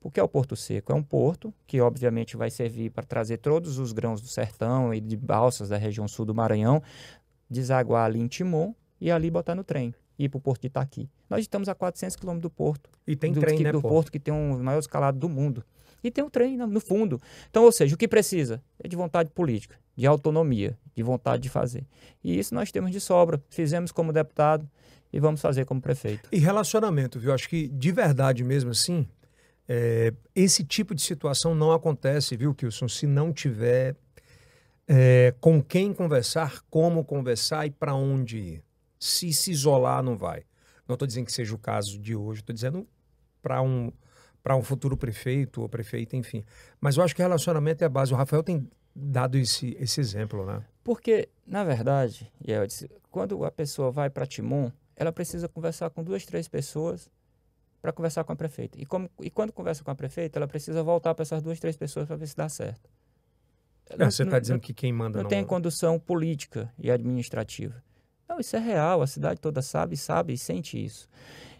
O que é o Porto Seco? É um porto que, obviamente, vai servir para trazer todos os grãos do sertão e de balsas da região sul do Maranhão, desaguar ali em Timon e ali botar no trem, ir para o Porto de Itaqui. Nós estamos a 400 quilômetros do porto. E tem trem, né, do porto que tem um maior escalado do mundo. E tem um trem no fundo. Então, ou seja, o que precisa é de vontade política, de autonomia, de vontade de fazer. E isso nós temos de sobra. Fizemos como deputado e vamos fazer como prefeito. E relacionamento, viu? Acho que, de verdade mesmo assim, esse tipo de situação não acontece, viu, Kilson, se não tiver com quem conversar, como conversar e para onde ir. Se isolar, não vai. Não estou dizendo que seja o caso de hoje, estou dizendo para um futuro prefeito ou prefeita, enfim. Mas eu acho que relacionamento é a base. O Rafael tem dado esse exemplo, né? Porque, na verdade, quando a pessoa vai para Timon, ela precisa conversar com 2, 3 pessoas para conversar com a prefeita. E quando conversa com a prefeita, ela precisa voltar para essas 2, 3 pessoas para ver se dá certo. Você está dizendo que quem manda não tem condução política e administrativa. Não, isso é real, a cidade toda sabe e sente isso.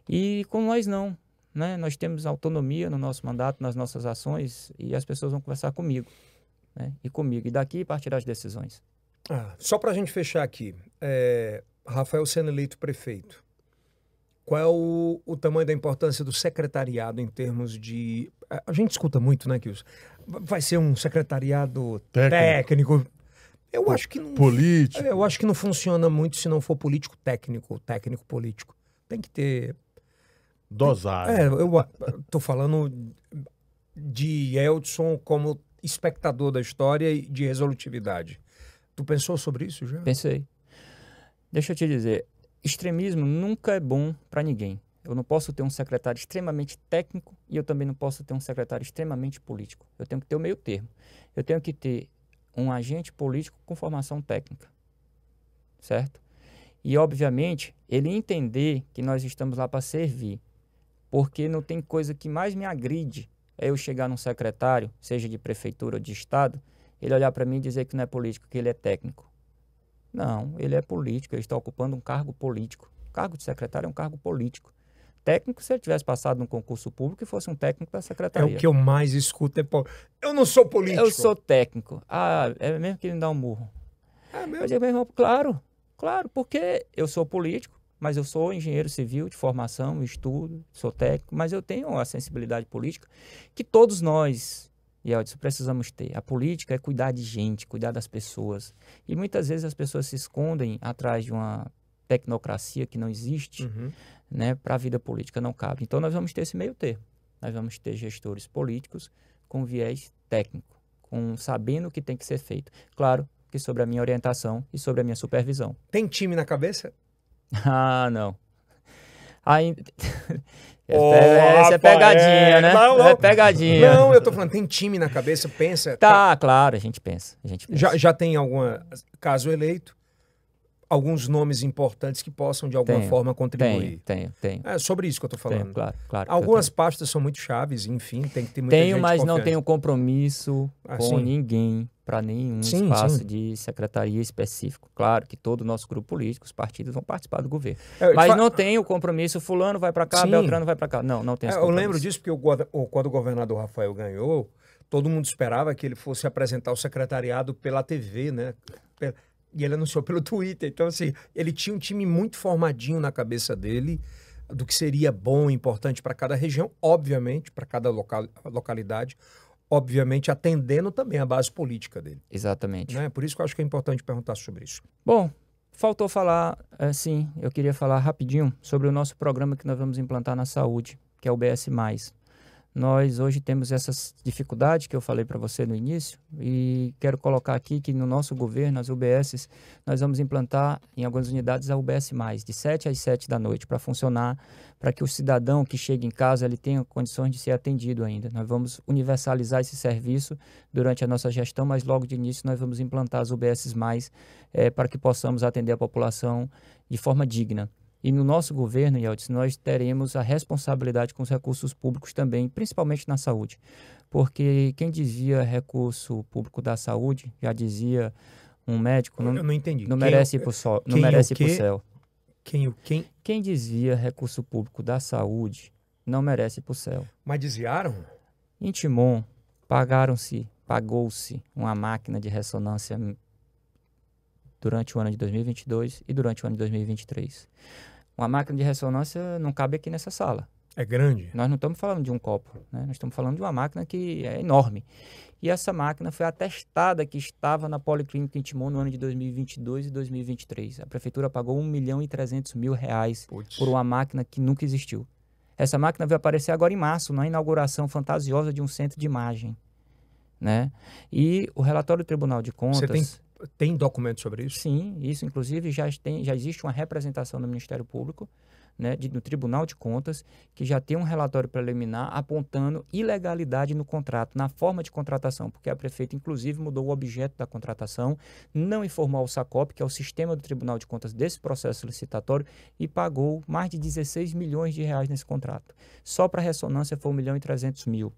E com nós não, né? Nós temos autonomia no nosso mandato, nas nossas ações, e as pessoas vão conversar comigo, né? E daqui partirá as decisões. Só para a gente fechar aqui, Rafael sendo eleito prefeito, qual é o tamanho da importância do secretariado em termos de... A gente escuta muito, né, Kilson? Vai ser um secretariado técnico. Eu acho que não... Político. Eu acho que não funciona muito se não for político-técnico, técnico-político. Tem que ter... Dosagem. Eu tô falando de Yeldson como espectador da história e de resolutividade. Tu pensou sobre isso já? Pensei. Deixa eu te dizer, extremismo nunca é bom para ninguém. Eu não posso ter um secretário extremamente técnico e eu também não posso ter um secretário extremamente político. Eu tenho que ter o meio termo. Eu tenho que ter um agente político com formação técnica, certo? E, obviamente, ele entender que nós estamos lá para servir, porque não tem coisa que mais me agride é eu chegar num secretário, seja de prefeitura ou de estado, ele olhar para mim e dizer que não é político, que ele é técnico. Não, ele é político, ele está ocupando um cargo político. O cargo de secretário é um cargo político. Técnico, se ele tivesse passado num concurso público e fosse um técnico da secretaria. É o que eu mais escuto. Eu não sou político. Eu sou técnico. Ah, é mesmo que ele me dá um murro. É mesmo? Eu digo, meu irmão, claro, porque eu sou político, mas eu sou engenheiro civil de formação, estudo, sou técnico, mas eu tenho a sensibilidade política que todos nós, Yeldson, precisamos ter. A política é cuidar de gente, cuidar das pessoas. E muitas vezes as pessoas se escondem atrás de uma tecnocracia que não existe, né, para a vida política não cabe. Então nós vamos ter esse meio termo. Nós vamos ter gestores políticos com viés técnico, sabendo o que tem que ser feito. Claro que sobre a minha orientação e sobre a minha supervisão. Tem time na cabeça? Ah, não. Essa é pegadinha, né? Não. É pegadinha. Não, eu tô falando, tem time na cabeça, pensa. Tá, claro, a gente pensa. Já tem alguma, caso eleito, alguns nomes importantes que possam, de alguma forma, contribuir. Tenho. É sobre isso que eu tô falando. Claro. Algumas pastas são muito chaves, enfim, tem que ter muita gente mas confiante. não tenho compromisso com ninguém para nenhum espaço de secretaria específico. Claro que todo o nosso grupo político, os partidos vão participar do governo. Mas não tenho compromisso, fulano vai para cá, Beltrano vai para cá. Não tenho esse compromisso. Eu lembro disso porque quando o governador Rafael ganhou, todo mundo esperava que ele fosse apresentar o secretariado pela TV, né? E ele anunciou pelo Twitter. Então, assim, ele tinha um time muito formadinho na cabeça dele do que seria bom e importante para cada região, obviamente, para cada localidade, obviamente atendendo também a base política dele. Exatamente. Né? Por isso que eu acho que é importante perguntar sobre isso. Bom, faltou falar, eu queria falar rapidinho sobre o nosso programa que nós vamos implantar na saúde, que é o BS+. Nós hoje temos essas dificuldades que eu falei para você no início e quero colocar aqui que no nosso governo, as UBSs, nós vamos implantar em algumas unidades a UBS+, de 7 às 7 da noite, para funcionar, para que o cidadão que chega em casa ele tenha condições de ser atendido ainda. Nós vamos universalizar esse serviço durante a nossa gestão, mas logo de início nós vamos implantar as UBSs+, para que possamos atender a população de forma digna. E no nosso governo, Yeldson, nós teremos a responsabilidade com os recursos públicos também, principalmente na saúde. Porque quem dizia recurso público da saúde, já dizia um médico, eu não entendi. Não merece ir para o céu. Não merece ir para o céu. Quem dizia recurso público da saúde não merece ir para o céu. Mas desviaram? Em Timon, pagou-se uma máquina de ressonância durante o ano de 2022 e durante o ano de 2023. Uma máquina de ressonância não cabe aqui nessa sala. É grande. Nós não estamos falando de um copo, né? Nós estamos falando de uma máquina que é enorme. E essa máquina foi atestada que estava na Policlínica em Timon no ano de 2022 e 2023. A prefeitura pagou R$1.300.000 por uma máquina que nunca existiu. Essa máquina vai aparecer agora em março, na inauguração fantasiosa de um centro de imagem, né? E o relatório do Tribunal de Contas... Tem documento sobre isso? Sim, isso inclusive já existe uma representação do Ministério Público, né, no Tribunal de Contas, que já tem um relatório preliminar apontando ilegalidade no contrato, na forma de contratação, porque a prefeita inclusive mudou o objeto da contratação, não informou ao SACOP, que é o sistema do Tribunal de Contas desse processo licitatório, e pagou mais de R$16 milhões nesse contrato. Só para a ressonância foi R$1.300.000.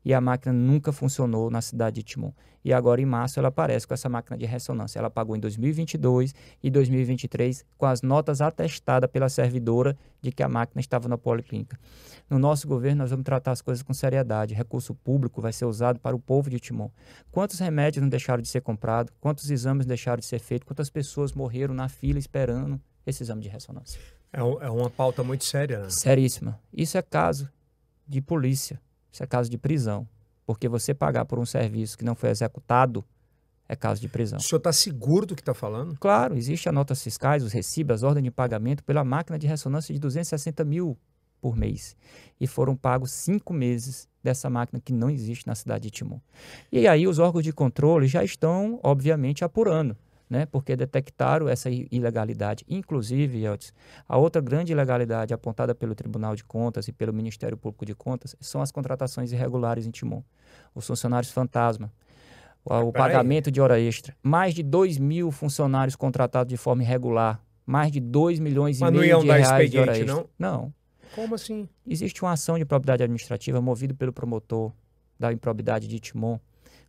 E a máquina nunca funcionou na cidade de Timon. E agora, em março, ela aparece com essa máquina de ressonância. Ela pagou em 2022 e 2023 com as notas atestadas pela servidora de que a máquina estava na Policlínica. No nosso governo, nós vamos tratar as coisas com seriedade. Recurso público vai ser usado para o povo de Timon. Quantos remédios não deixaram de ser comprados? Quantos exames deixaram de ser feitos? Quantas pessoas morreram na fila esperando esse exame de ressonância? É uma pauta muito séria, né? Seríssima. Isso é caso de polícia. Isso é caso de prisão, porque você pagar por um serviço que não foi executado é caso de prisão. O senhor está seguro do que está falando? Claro, existem as notas fiscais, os recibos, as ordens de pagamento pela máquina de ressonância de 260 mil por mês. E foram pagos 5 meses dessa máquina que não existe na cidade de Timon. E aí os órgãos de controle já estão, obviamente, apurando, né, porque detectaram essa ilegalidade. Inclusive, Yeldson, a outra grande ilegalidade apontada pelo Tribunal de Contas e pelo Ministério Público de Contas são as contratações irregulares em Timon. Os funcionários fantasma, o pagamento de hora extra. Mais de 2.000 funcionários contratados de forma irregular. Mais de 2 milhões e meio de reais de hora extra. Não. Como assim? Existe uma ação de improbidade administrativa movida pelo promotor da improbidade de Timon,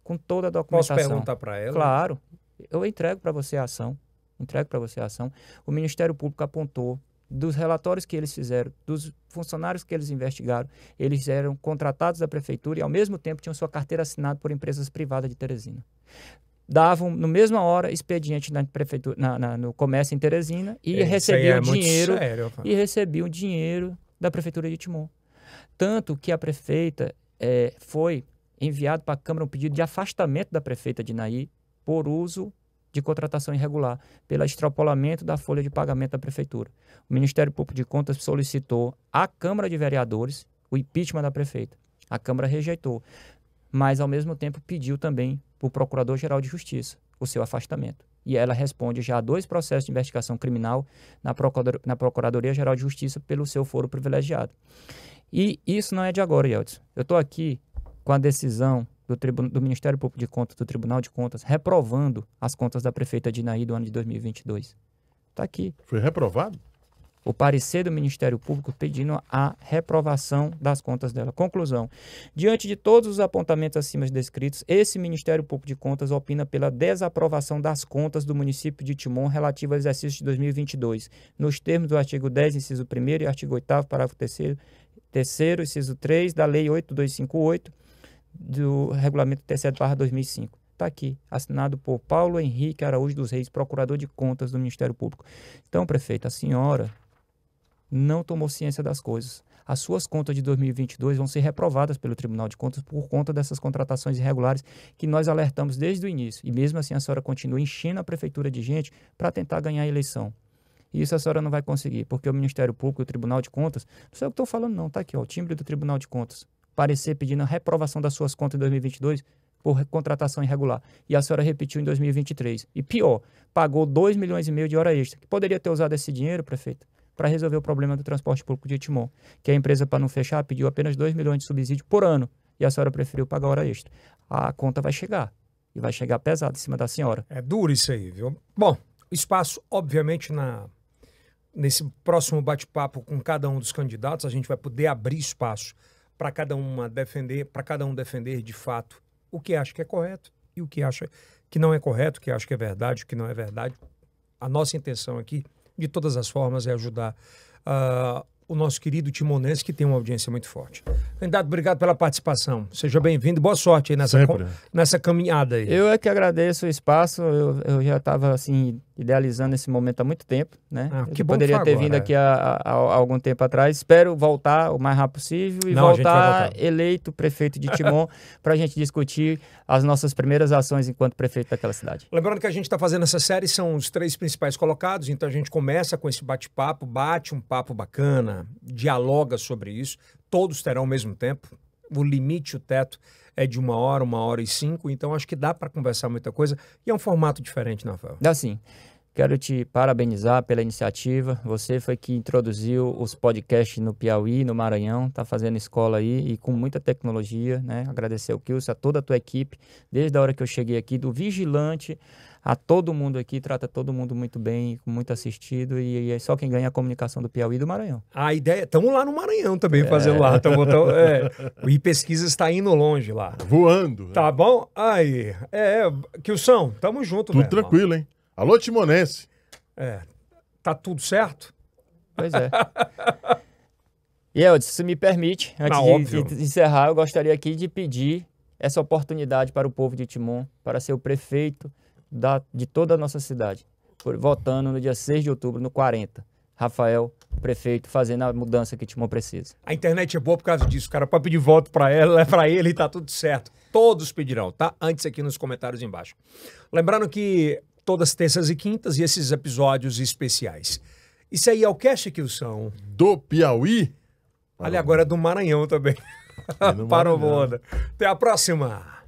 com toda a documentação. Posso perguntar para ela? Claro. Eu entrego para você a ação. entrego para você a ação, o Ministério Público apontou dos relatórios que eles fizeram, dos funcionários que eles investigaram, eles eram contratados da prefeitura e ao mesmo tempo tinham sua carteira assinada por empresas privadas de Teresina. Davam, no mesma hora, expediente na prefeitura, no comércio em Teresina e recebiam dinheiro e recebiam dinheiro da prefeitura de Timon. Tanto que a prefeita foi enviado para a Câmara um pedido de afastamento da prefeita de Inaí por uso de contratação irregular, pelo extrapolamento da folha de pagamento da prefeitura. O Ministério Público de Contas solicitou à Câmara de Vereadores o impeachment da prefeita. A Câmara rejeitou, mas ao mesmo tempo pediu também para o Procurador-Geral de Justiça o seu afastamento. E ela responde já a 2 processos de investigação criminal na Procuradoria-Geral de Justiça pelo seu foro privilegiado. E isso não é de agora, Yeldson. Eu estou aqui com a decisão do Ministério Público de Contas, do Tribunal de Contas, reprovando as contas da prefeita de Inaí do ano de 2022. Está aqui. Foi reprovado? O parecer do Ministério Público pedindo a reprovação das contas dela. Conclusão. Diante de todos os apontamentos acima descritos, esse Ministério Público de Contas opina pela desaprovação das contas do município de Timon relativo ao exercício de 2022, nos termos do artigo 10, inciso 1º e artigo 8º, parágrafo 3º, inciso 3 da Lei 8258, do Regulamento TCE/2005. Está aqui, assinado por Paulo Henrique Araújo dos Reis, procurador de contas do Ministério Público. Então, prefeito, a senhora não tomou ciência das coisas. As suas contas de 2022 vão ser reprovadas pelo Tribunal de Contas por conta dessas contratações irregulares que nós alertamos desde o início. E mesmo assim a senhora continua enchendo a prefeitura de gente para tentar ganhar a eleição. E isso a senhora não vai conseguir, porque o Ministério Público e o Tribunal de Contas, não sei o que estou falando não, está aqui, ó, o timbre do Tribunal de Contas, parecer pedindo a reprovação das suas contas em 2022 por contratação irregular. E a senhora repetiu em 2023. E pior, pagou 2,5 milhões de hora extra, que poderia ter usado esse dinheiro, prefeito, para resolver o problema do transporte público de Timon, que a empresa, para não fechar, pediu apenas 2 milhões de subsídio por ano, e a senhora preferiu pagar hora extra. A conta vai chegar, e vai chegar pesado em cima da senhora. É duro isso aí, viu? Bom, espaço, obviamente, nesse próximo bate-papo com cada um dos candidatos, a gente vai poder abrir espaço para cada um defender de fato o que acha que é correto e o que acha que não é correto, o que acha que é verdade, o que não é verdade. A nossa intenção aqui, de todas as formas, é ajudar o nosso querido timonense, que tem uma audiência muito forte. Candidato, obrigado pela participação. Seja bem-vindo. Boa sorte aí nessa caminhada aí. Eu é que agradeço o espaço. Eu já estava assim idealizando esse momento há muito tempo, né? Que poderia ter vindo aqui há algum tempo atrás. Espero voltar o mais rápido possível e voltar eleito prefeito de Timon para a gente discutir as nossas primeiras ações enquanto prefeito daquela cidade. Lembrando que a gente está fazendo essa série, são os 3 principais colocados, então a gente começa com esse bate-papo, bate um papo bacana, dialoga sobre isso, todos terão ao mesmo tempo, o limite, o teto é de 1 hora, 1h05, então acho que dá para conversar muita coisa e é um formato diferente, né, Rafael? Dá sim. Quero te parabenizar pela iniciativa. Você foi que introduziu os podcasts no Piauí, no Maranhão, está fazendo escola aí e com muita tecnologia, né? Agradecer ao Kilson, a toda a tua equipe, desde a hora que eu cheguei aqui, do vigilante a todo mundo aqui, trata todo mundo muito bem, muito assistido e é só quem ganha a comunicação do Piauí e do Maranhão. A ideia, estamos lá no Maranhão também fazendo lá, o iPesquisa está indo longe lá. Voando. Tá bom? Aí, Kilson, tamo junto, tudo tranquilo, hein? Alô, timonense. Tá tudo certo? Pois é. E Eldson, se me permite, antes de encerrar, eu gostaria aqui de pedir essa oportunidade para o povo de Timon, para ser o prefeito de toda a nossa cidade, votando no dia 6 de outubro, no 40. Rafael, prefeito, fazendo a mudança que Timon precisa. A internet é boa por causa disso, cara. Pode pedir voto para ele e tá tudo certo. Todos pedirão, tá? Antes aqui nos comentários embaixo. Lembrando que todas terças e quintas e esses episódios especiais. Isso aí é o cast, Kilson? Do Piauí? Ali agora é do Maranhão também. Para o mundo. Até a próxima.